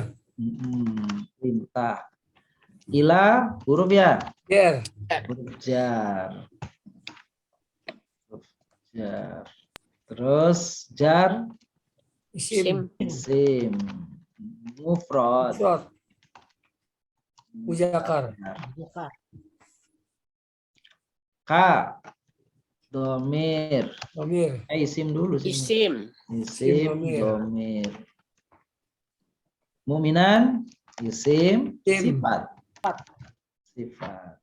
Perintah. Ila huruf ya? Jar. Huruf jar. Huruf jar. Terus jar Isim. isim. Mufrad. Mufrad. Muzakkar. Ka domir. Domir. Isim dulu sini. isim Isim domir. domir. Mu'minan isim Isim. sifat. Sifat.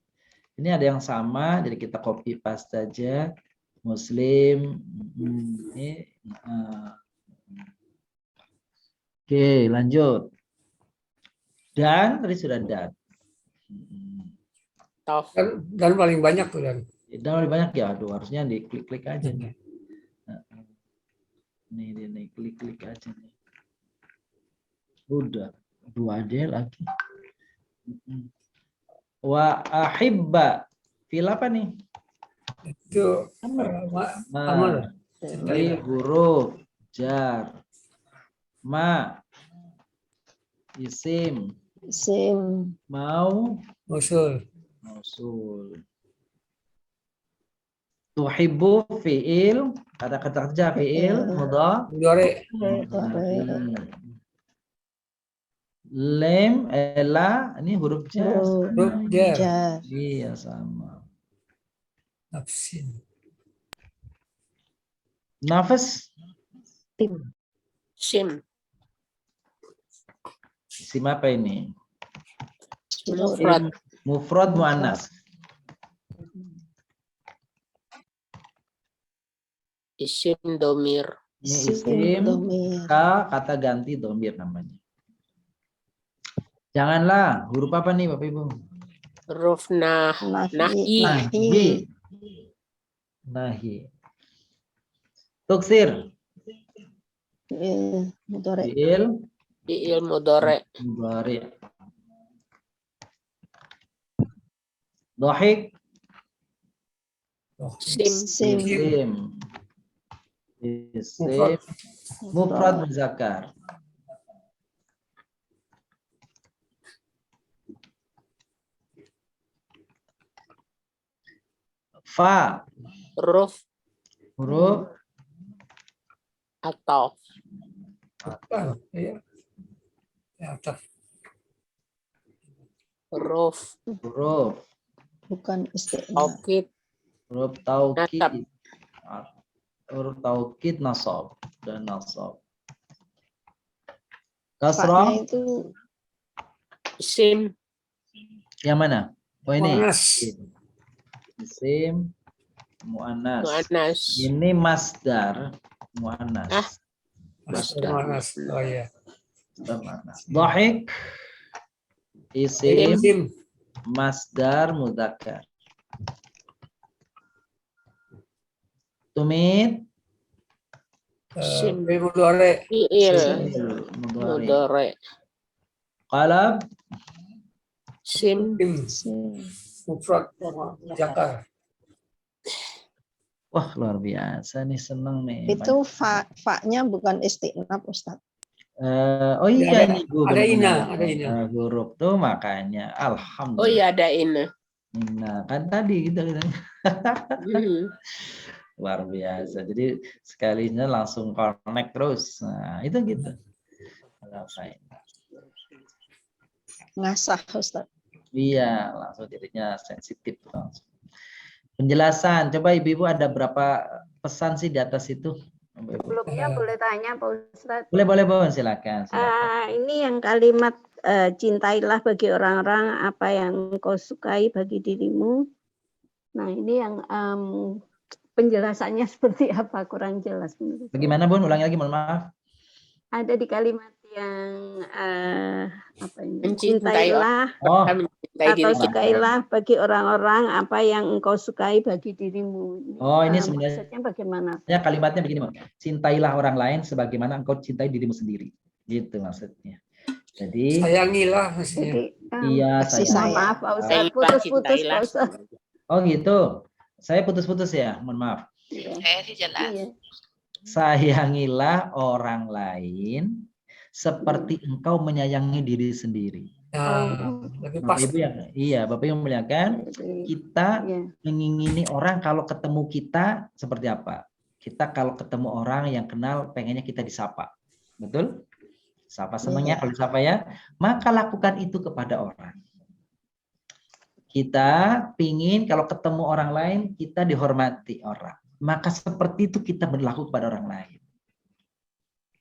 Ini ada yang sama, jadi kita copy paste aja. Muslim. Ini. Oke, lanjut. Dan tadi sudah dan. tof Dan paling banyak tuh dan. Dan lebih banyak ya, aduh harusnya diklik-klik aja nih. Nih, nih klik-klik aja nih. Udah, dua aja lagi. Wa ahibba. Fil apa nih? Itu Amr. Ini huruf jar. Ma isim. Isim. Mau Usul. mausul. Tuhibbu fi'il, kata kerja fi'il mudhari. Mudhari. Lem ela ini huruf jar. Huruf jar. Jar. Iya sama. Nafsin. Nafas sim isim apa ini? mufrad Mufrad muannas. isim domir Ini isim domir. kata ganti domir namanya. Janganlah huruf apa nih Bapak Ibu? huruf nahi Nahi. Tuksir. Mudhari. fi'il mudhari Mudhari. Dohik. sim Isim. Mufrad muzakkar. Fa. huruf Huruf atau Iya. Ya, atas. huruf Bukan istiqlal. taukid huruf taukid. Nasab. Huruf taukid nasab dan nasab. Kasroh Fa-nya itu Isim yang mana? Oh ini. Muannas. Isim muannas. muannas. Ini masdar muannas. Ah. Muannas. Oh iya. Masdar muannas. Dhahik isim Isim. masdar mudzakkar. Tumit Isim Fi'il mudhari. fi'il mudhari. mudhari. Qalab Isim Mufrad Jakar. wah luar biasa nih, seneng nih. itu fa-nya bukan istiqnaf Ustadz. Oh iya Ada- ini Bu, ada benar-benar. ina, ada ina. Huruf tuh makanya Oh alhamdulillah. iya ada ini. Nah, kan tadi gitu. Hmm. Luar biasa. Jadi sekalinya langsung connect terus. Nah, itu gitu. Ngapain? Ngasah Ustadz. Iya, langsung jadinya sensitif langsung. Penjelasan, coba ibu-ibu ada berapa pesan sih di atas itu? Ibu-ibu. Sebelumnya boleh tanya Pak Ustadz. Boleh, Bu, silakan. Ini yang kalimat cintailah bagi orang-orang apa yang kau sukai bagi dirimu. Nah ini yang penjelasannya seperti apa, kurang jelas menurut saya. Bagaimana, Bun? Ulangi lagi, mohon maaf. Ada di kalimat yang apa ini? Mencintai Cintailah Oh, Kita mencintai diri atau kita. sukailah bagi orang-orang apa yang engkau sukai bagi dirimu. Oh, ini sebenarnya Maksudnya bagaimana? kalimatnya begini, Bu. Cintailah orang lain sebagaimana engkau cintai dirimu sendiri. Gitu maksudnya. Jadi, Sayangilah maksudnya. Jadi, iya, kasih saya. sayang. maaf Pak Ustadz, Sayangilah, putus-putus Pak cintailah. Ustadz. Oh gitu. Saya putus-putus ya, mohon maaf. Iya. Saya sih jelas. Iya. Sayangilah orang lain seperti engkau menyayangi diri sendiri. Nah, lebih pas. Bapak Ibu yang Bapak Ibu melihatkan kita Iya. mengingini orang kalau ketemu kita seperti apa? Kita kalau ketemu orang yang kenal pengennya kita disapa. Betul? Sapa senangnya kalau disapa ya. Maka lakukan itu kepada orang. Kita pingin kalau ketemu orang lain kita dihormati orang. Maka seperti itu kita berlaku kepada orang lain.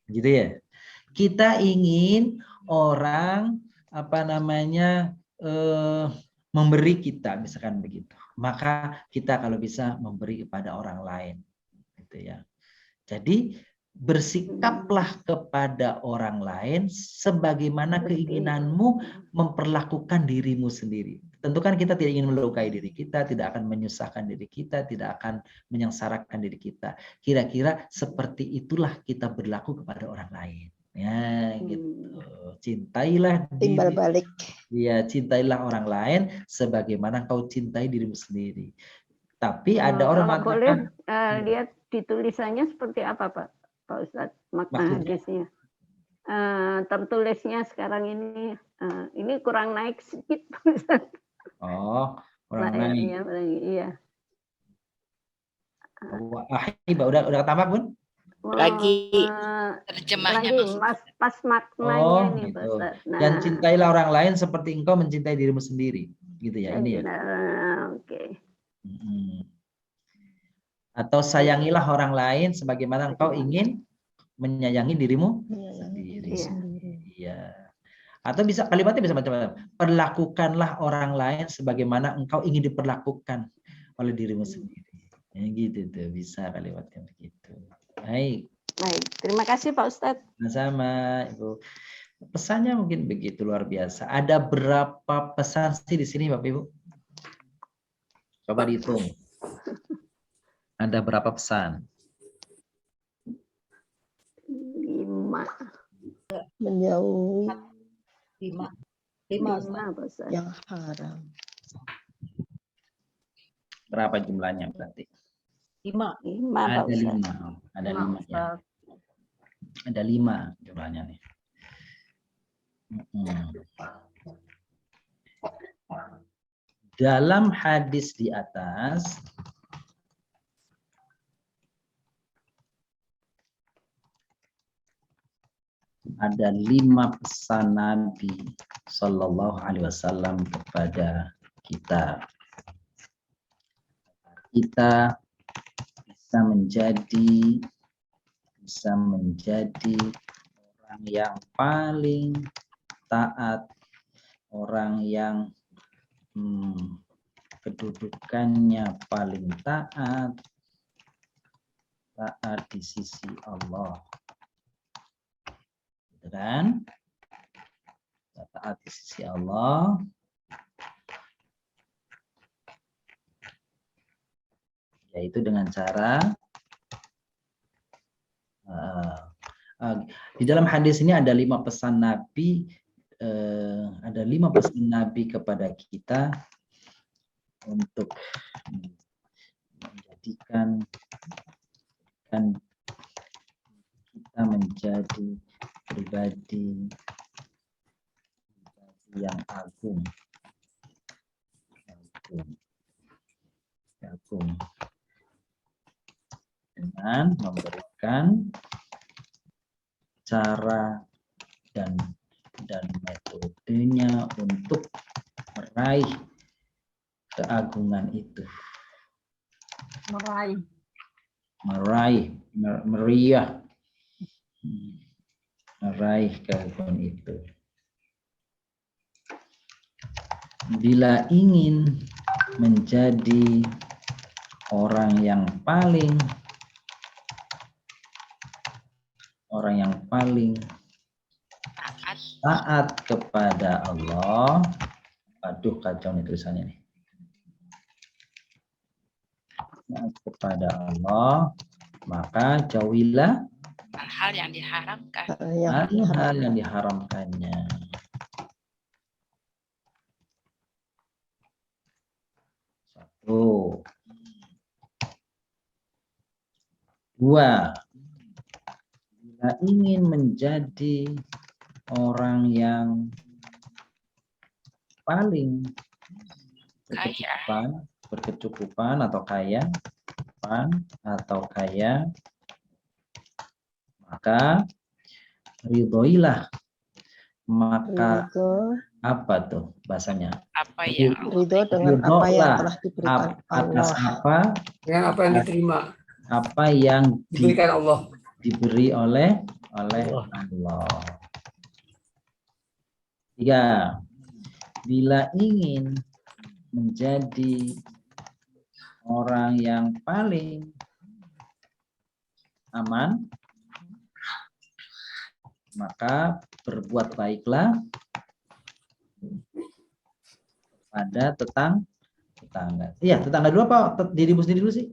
Gitu ya. Kita ingin orang memberi kita, misalkan begitu. Maka kita kalau bisa memberi kepada orang lain. Gitu ya. Jadi bersikaplah kepada orang lain sebagaimana keinginanmu memperlakukan dirimu sendiri. Tentu kan kita tidak ingin melukai diri kita, tidak akan menyusahkan diri kita, tidak akan menyengsarakan diri kita. Kira-kira seperti itulah kita berlaku kepada orang lain. Ya, gitu. Cintailah Timbal balik. Ya, cintailah orang lain sebagaimana kau cintai dirimu sendiri. Tapi ada orang kalau boleh mengatakan lihat di tulisannya seperti apa Pak Ustadz makna Maksudnya? hadisnya. Tertulisnya sekarang ini kurang naik sedikit Pak Ustadz. oh, orang lain. Layarnya, iya. Udah tambah, Bun? Lagi Terjemahnya lagi maksudnya. pas maknanya Oh, ini Pak gitu. Ustadz. Dan cintailah orang lain seperti engkau mencintai dirimu sendiri. Gitu ya, ini ya. Oke. Atau sayangilah orang lain sebagaimana engkau ingin menyayangi dirimu sendiri. Iya. Iya. Atau bisa kalimatnya bisa macam-macam. Perlakukanlah orang lain sebagaimana engkau ingin diperlakukan oleh dirimu sendiri. Ya, gitu tuh, bisa kalimatnya begitu. Baik. Baik, terima kasih Pak Ustadz. Sama Ibu. Pesannya mungkin begitu luar biasa. Ada berapa pesan sih di sini Bapak Ibu? Coba dihitung. Ada berapa pesan? 5. Menjauhi 5 Pak Ustadz. yang haram. Berapa jumlahnya berarti? 5 Pak Ada Ustadz. 5. Ada 5 ya. Ada 5 jumlahnya nih. Dalam hadis di atas ada 5 pesan Nabi Sallallahu Alaihi Wasallam kepada kita. Kita bisa menjadi orang yang paling taat, orang yang kedudukannya paling taat di sisi Allah. Gitu kan? Taat di sisi Allah. Yaitu dengan cara di dalam hadis ini ada 5 pesan Nabi, kepada kita untuk menjadikan kita menjadi pribadi yang agung, dengan memberikan cara dan metodenya untuk meraih keagungan itu. Meriah. Meraih keagungan itu. Bila ingin menjadi orang yang paling taat kepada Allah. Aduh, kacau nih tulisannya nih. Taat kepada Allah, maka jauhilah hal-hal yang diharamkan. Hal-hal yang diharamkannya. Satu. 2. Bila ingin menjadi orang yang paling berkecukupan atau kaya, maka ridhoilah. Maka apa tuh bahasanya? Apa yang Ridho dengan apa yang telah diberikan atas Allah. Dengan apa yang diterima. Apa yang Diberikan Allah. Diberi oleh Allah. 3. Bila ingin menjadi orang yang paling aman, maka berbuat baiklah pada tetangga. Iya, tetangga dulu apa dirimu sendiri dulu sih?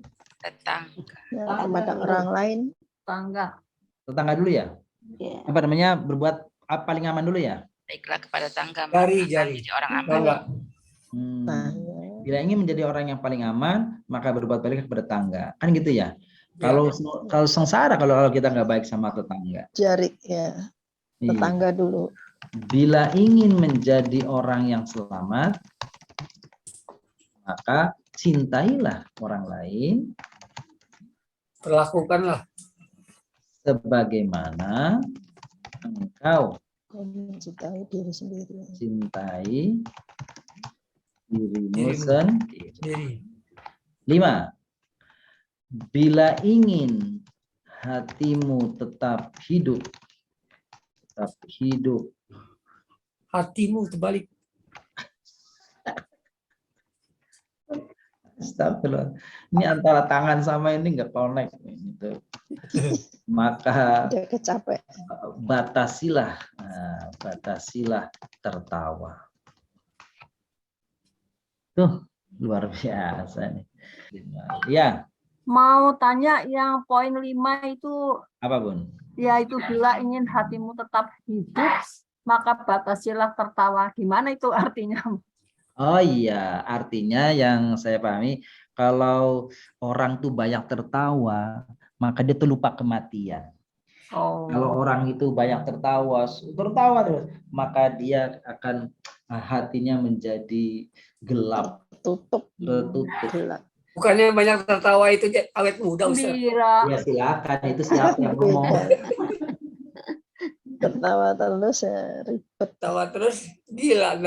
tetangga. Kepada orang lain. Tetangga dulu ya? Ya. Apa namanya? Berbuat paling aman dulu ya? Baiklah kepada tetangga. Jari. Menjadi orang aman. Tangga. Bila ingin menjadi orang yang paling aman, maka berbuat baik kepada tetangga. Kan gitu ya? Kalau sengsara kalau kita nggak baik sama tetangga. Jari ya. Tetangga dulu. Bila ingin menjadi orang yang selamat, maka cintailah orang lain. Perlakukanlah Sebagaimana engkau mencintai diri sendiri. cintai dirimu sendiri. 5. Bila ingin hatimu tetap hidup. hatimu terbalik. Astagfirullah. Ini antara tangan sama ini nggak connect gitu. Maka Udah kecapek. batasilah tertawa. Tuh luar biasa nih. Ya. Mau tanya yang poin 5 itu Apa Bun? yaitu bila ingin hatimu tetap hidup maka batasilah tertawa. Gimana itu artinya? Oh iya, artinya yang saya pahami kalau orang tuh banyak tertawa, maka dia tuh lupa kematian. Oh. Kalau orang itu banyak tertawa terus, maka dia akan hatinya menjadi gelap, Tutup. gelap. Bukannya banyak tertawa itu awet muda Ustaz. Ya silakan, itu siapa yang ngomong? Tertawa terus ya ribet. Tertawa terus gila.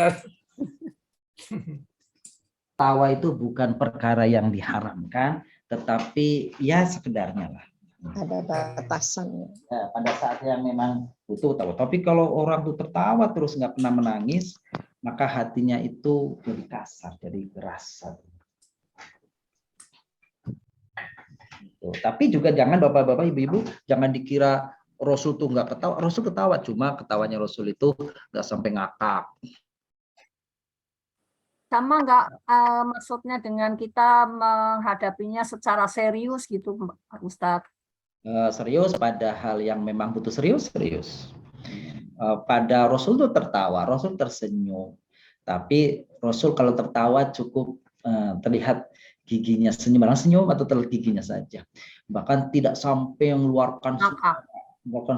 Tawa itu bukan perkara yang diharamkan, tetapi ya sekedarnya lah. Ada batasannya. Ya, pada saat yang memang butuh tahu. Tapi kalau orang tuh tertawa terus nggak pernah menangis, maka hatinya itu jadi kasar, jadi keras. Gitu. Tapi juga jangan bapak-bapak, ibu-ibu, jangan dikira Rasul tuh nggak ketawa. Rasul ketawa, cuma ketawanya Rasul itu nggak sampai ngakak. Sama nggak maksudnya dengan kita menghadapinya secara serius gitu, Ustadz? Serius pada hal yang memang butuh serius. Pada Rasul tuh tertawa, Rasul tersenyum. Tapi Rasul kalau tertawa cukup terlihat giginya senyum atau terlihat giginya saja. Bahkan tidak sampai mengeluarkan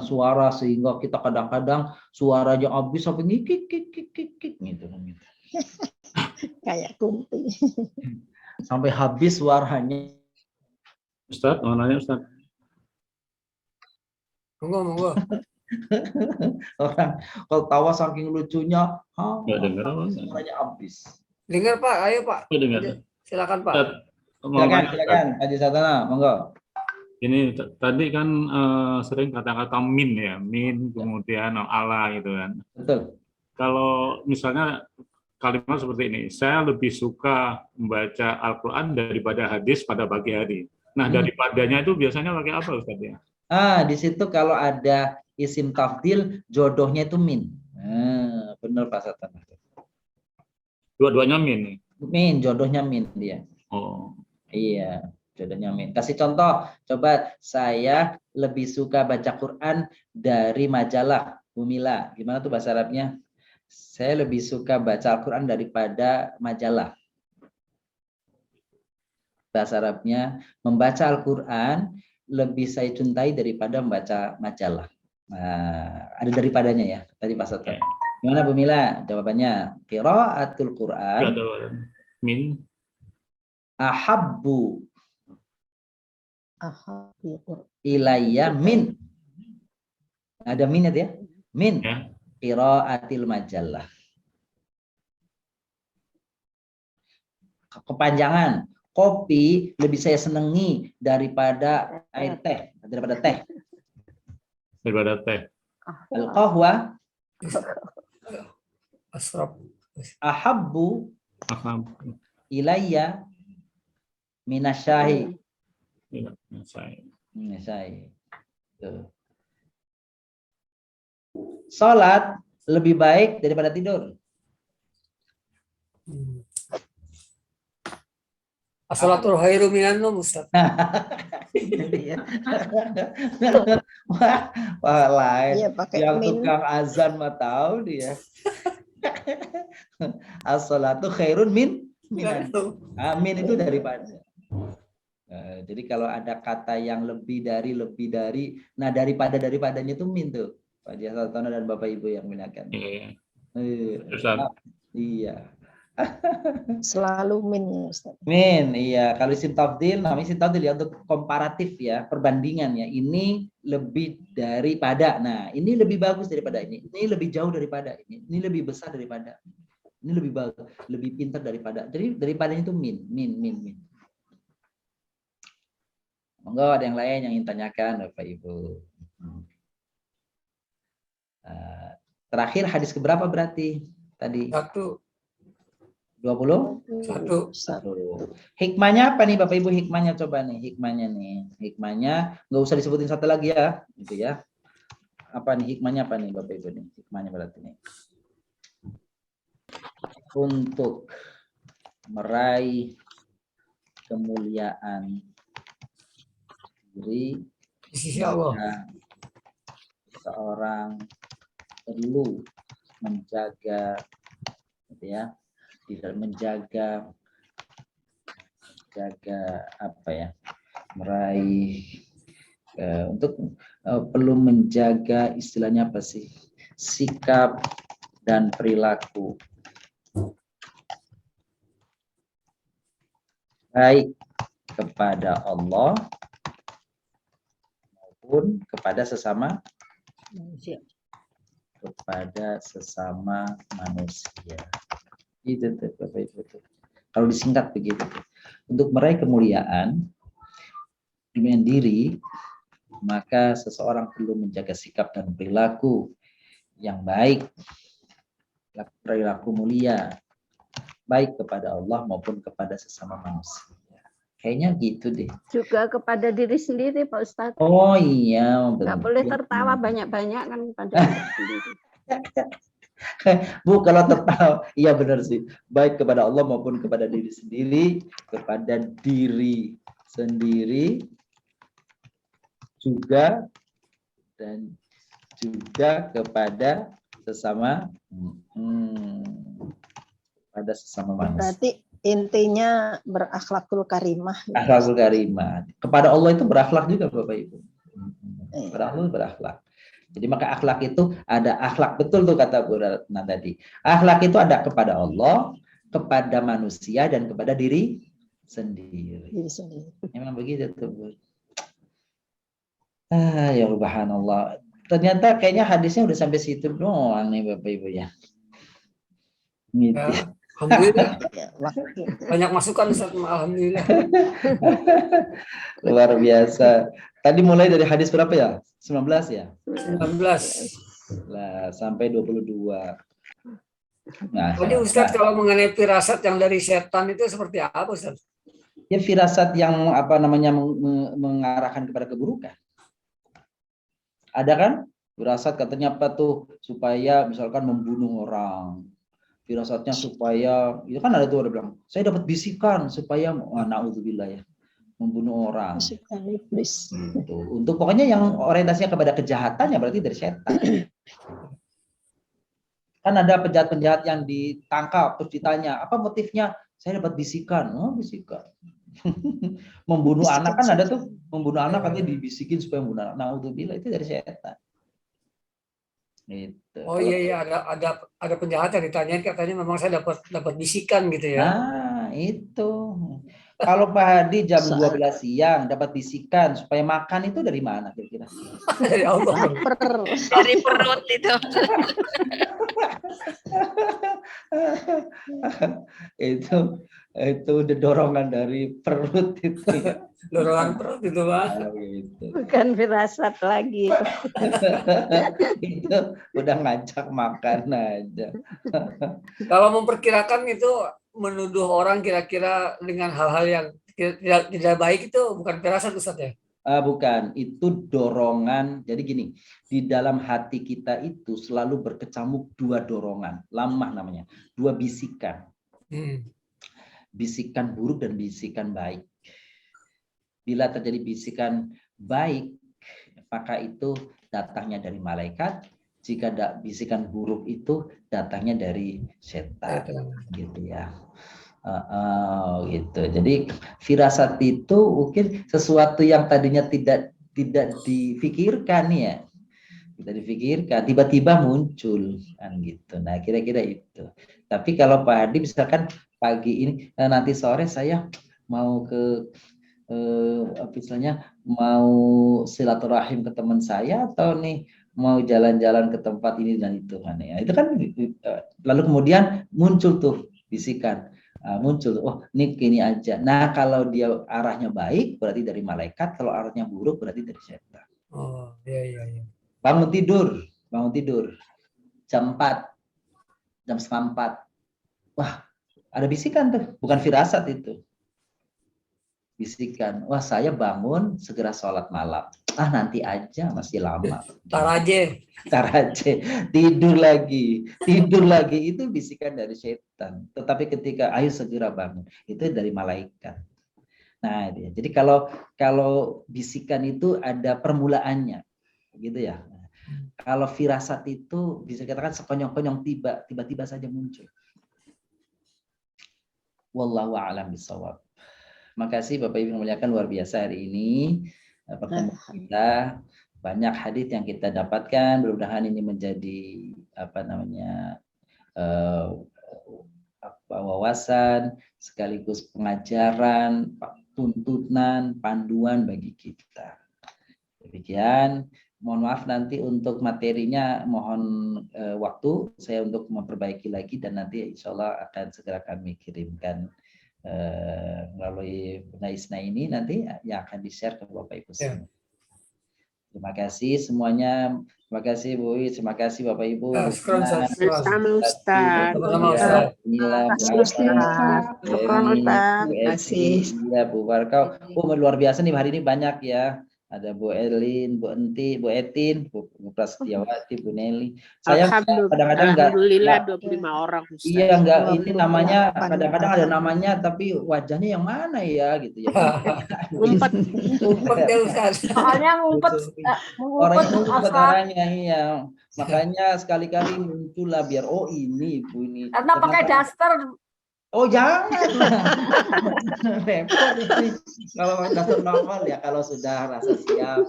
suara sehingga kita kadang-kadang suaranya habis sampai ngikik gitu. Kayak kunti. Sampai habis suaranya. Ustadz, mau nanya Ustadz. Monggo. Orang kalau tawa saking lucunya, Nggak dengar apa? suaranya habis. Dengar Pak, ayo Pak. Nggak dengar. Silakan Pak. Ustadz, mau nanya, Ustadz. Silakan, Haji Satana, monggo. Ini tadi kan sering kata-kata min ya, min kemudian Allah gitu kan. Betul. Kalau misalnya kalimat seperti ini, saya lebih suka membaca Al-Quran daripada hadis pada pagi hari. Nah, daripadanya itu biasanya pakai apa Ustadz ya? Di situ kalau ada isim tafdil, jodohnya itu min. Benar Pak Satana. Dua-duanya min. Min, jodohnya min dia. Oh. Iya, jodohnya min. Kasih contoh, coba saya lebih suka baca Quran dari majalah Bumila. Gimana tuh bahasa Arabnya? Saya lebih suka baca Al-Quran daripada majalah. Bahasa Arabnya, membaca Al-Quran lebih saya cintai daripada membaca majalah. Nah, ada daripadanya ya, tadi Pak Satana. Gimana Bu Mila? Jawabannya, qiraatul Quran min ahabbu ilayya min. Ada min ya? Min qiraatil majalah. Kepanjangan, kopi lebih saya senangi daripada air teh, daripada teh. Al-qahwa asrab ahabbu ilayya minasyahi. Salat lebih baik daripada tidur. As-salatul khairu minan naum, Ustaz. Wah, lain. Iya, pakai Yang min. tukang azan mah tahu dia. As-salatu khairun minan. Amin itu daripada. Jadi kalau ada kata yang lebih dari, nah daripadanya itu min tuh. Pak Jasatona dan Bapak Ibu yang menggunakan. Iya. Selalu min ya Ustaz. Min, iya. Kalau isim tafdil, namanya isim tafdil ya untuk komparatif ya, perbandingan ya. Ini lebih daripada. Nah, ini lebih bagus daripada ini. Ini lebih jauh daripada ini. Ini lebih besar daripada. Ini lebih bagus, lebih pintar daripada. Jadi daripadanya itu min. Monggo ada yang lain yang ingin tanyakan Bapak Ibu. Terakhir hadis keberapa berarti tadi? 21. Hikmahnya apa nih Bapak Ibu? Hikmahnya coba nih, hikmahnya nggak usah disebutin satu lagi ya, gitu ya. Apa nih hikmahnya apa nih Bapak Ibu nih? Hikmahnya berarti nih untuk meraih kemuliaan diri, seorang perlu menjaga, gitu ya. Tidak menjaga apa ya, meraih untuk perlu menjaga istilahnya apa sih, sikap dan perilaku baik kepada Allah maupun kepada sesama manusia. Itu tuh Bapak Ibu tuh. Kalau disingkat begitu. Untuk meraih kemuliaan diri maka seseorang perlu menjaga sikap dan perilaku yang baik, perilaku mulia, baik kepada Allah maupun kepada sesama manusia. Kayaknya gitu deh. Juga kepada diri sendiri, Pak Ustadz. Oh iya, Nggak boleh tertawa banyak-banyak kan pada diri sendiri. Bu, kalau tertawa, iya benar sih. Baik kepada Allah maupun kepada diri sendiri, kepada diri sendiri juga, dan juga kepada sesama pada sesama manusia. Berarti intinya berakhlakul karimah. Akhlakul karimah. Kepada Allah itu berakhlak juga Bapak Ibu. Kepada Allah berakhlak. Jadi maka akhlak itu ada akhlak, betul tuh kata Bu Ratna tadi. Akhlak itu ada kepada Allah, kepada manusia, dan kepada diri sendiri. Diri sendiri. Memang begitu tuh Bu. Ya subhanallah. Ternyata kayaknya hadisnya udah sampai situ doang nih Bapak Ibu ya. Gitu. Ya, alhamdulillah. Ya, Banyak masukan Ustaz, alhamdulillah. Luar biasa. Tadi mulai dari hadis berapa ya? 19 ya? 19. Lah, sampai 22. Nah, Jadi Ustaz, kalau mengenai firasat yang dari setan itu seperti apa Ustaz? ya firasat yang apa namanya mengarahkan kepada keburukan. Ada kan? Firasat katanya apa tuh? Supaya misalkan membunuh orang. Firasatnya supaya, itu kan ada tuh ada bilang, saya dapat bisikan supaya naudzubillah ya, membunuh orang. bisikan iblis. Gitu. Untuk pokoknya yang orientasinya kepada kejahatan ya berarti dari setan. Kan ada penjahat-penjahat yang ditangkap terus ditanya apa motifnya, saya dapat bisikan. Oh bisikan. Membunuh Bisikan anak kan ada setan. tuh, membunuh anak katanya dibisikin supaya membunuh anak. Naudzubillah itu dari setan. Gitu. Oh iya ada penjahat yang ditanyain katanya memang saya dapat bisikan gitu ya. Nah, itu. Kalau Pak Hadi jam 12 siang dapat bisikan supaya makan itu dari mana kira-kira? Dari Allah. Lapar. Dari perut itu. itu udah dorongan dari perut itu. Dorongan perut itu Pak. Gitu. Bukan firasat lagi. Itu udah ngajak makan aja. Kalau memperkirakan itu menuduh orang kira-kira dengan hal-hal yang tidak baik itu bukan firasat Ustaz ya? Bukan, itu dorongan. Jadi gini, di dalam hati kita itu selalu berkecamuk dua dorongan, lamah namanya, dua bisikan. Bisikan buruk dan bisikan baik. Bila terjadi bisikan baik, maka itu datangnya dari malaikat. Jika bisikan buruk itu datangnya dari setan, gitu ya. Gitu. Jadi firasat itu mungkin sesuatu yang tadinya tidak difikirkan ya, tidak difikirkan, tiba-tiba muncul kan gitu. Nah kira-kira itu. Tapi kalau Pak Hadi misalkan pagi ini nanti sore saya mau ke misalnya mau silaturahim ke teman saya atau nih mau jalan-jalan ke tempat ini dan itu kan ya. Itu kan lalu kemudian muncul tuh bisikan. Muncul, oh ini gini aja. Nah kalau dia arahnya baik berarti dari malaikat, kalau arahnya buruk berarti dari setan. Oh iya. Bangun tidur jam 4, jam 3:30. Wah ada bisikan tuh, bukan firasat itu. Bisikan, wah saya bangun segera sholat malam. Nanti aja masih lama. Tar aja. Tidur lagi. Itu bisikan dari setan. Tetapi ketika ayo segera bangun, itu dari malaikat. Nah, jadi kalau bisikan itu ada permulaannya, gitu ya. Kalau firasat itu bisa dikatakan sekonyong-konyong tiba-tiba saja muncul. Wallahu a'lam bishawab. Makasih Bapak Ibu yang muliakan, luar biasa hari ini pertemuan kita, banyak hadis yang kita dapatkan. Mudah-mudahan ini menjadi wawasan sekaligus pengajaran, tuntunan, panduan bagi kita. Demikian, mohon maaf nanti untuk materinya mohon waktu saya untuk memperbaiki lagi dan nanti insya Allah akan segera kami kirimkan melalui Naisna ini nanti yang akan di-share ke Bapak Ibu semua. Terima kasih semuanya. Terima kasih Bu Iis, terima kasih Bapak Ibu. Sama Ustaz. Inilah Syukron Ustaz. Terima kasih. Ya Bu Barkau. Oh, luar biasa nih hari ini banyak ya. Ada Bu Elin, Bu Enti, Bu Etin, Bu Prasetyawati, Bu Nelly. Saya kadang-kadang Alhamdulillah 25 orang Ustaz. Iya, enggak, ini namanya kadang-kadang ada namanya tapi wajahnya yang mana ya gitu ya. Ngumpet. Soalnya ngumpet Orang yang ngumpet Ustaz. orangnya, iya. Makanya sekali-kali muncullah biar oh ini Ibu ini. Karena pakai daster. Oh jangan. Repot ini. Kalau dasar normal ya kalau sudah rasa siap.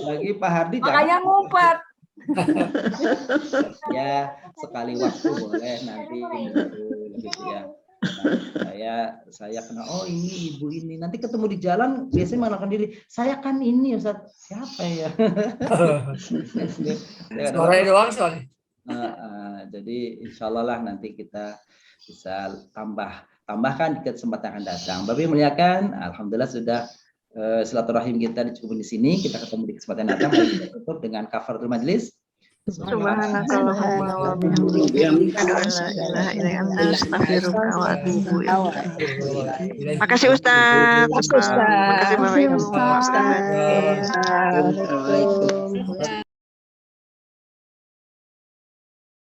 Lagi Pak Hardi Makanya ngumpet. Ya sekali waktu boleh nanti gitu ya. Nah, saya kena oh ini ibu ini nanti ketemu di jalan biasanya mengenalkan diri saya kan ini Ustaz siapa ya. Suaranya doang soalnya. Jadi insya Allah lah nanti kita bisa tambahkan di kesempatan akan datang. Bapak muliakan, alhamdulillah sudah silaturahim kita dicukupin di sini. Kita ketemu di kesempatan datang. Kita tutup dengan kafaratul majlis. Subhanakallahumma wa bihamdika asyhadu an la ilaha illa anta astaghfiruka wa atubu ilaik. Makasih Ustaz. Makasih Bapak Ibu. Assalamualaikum.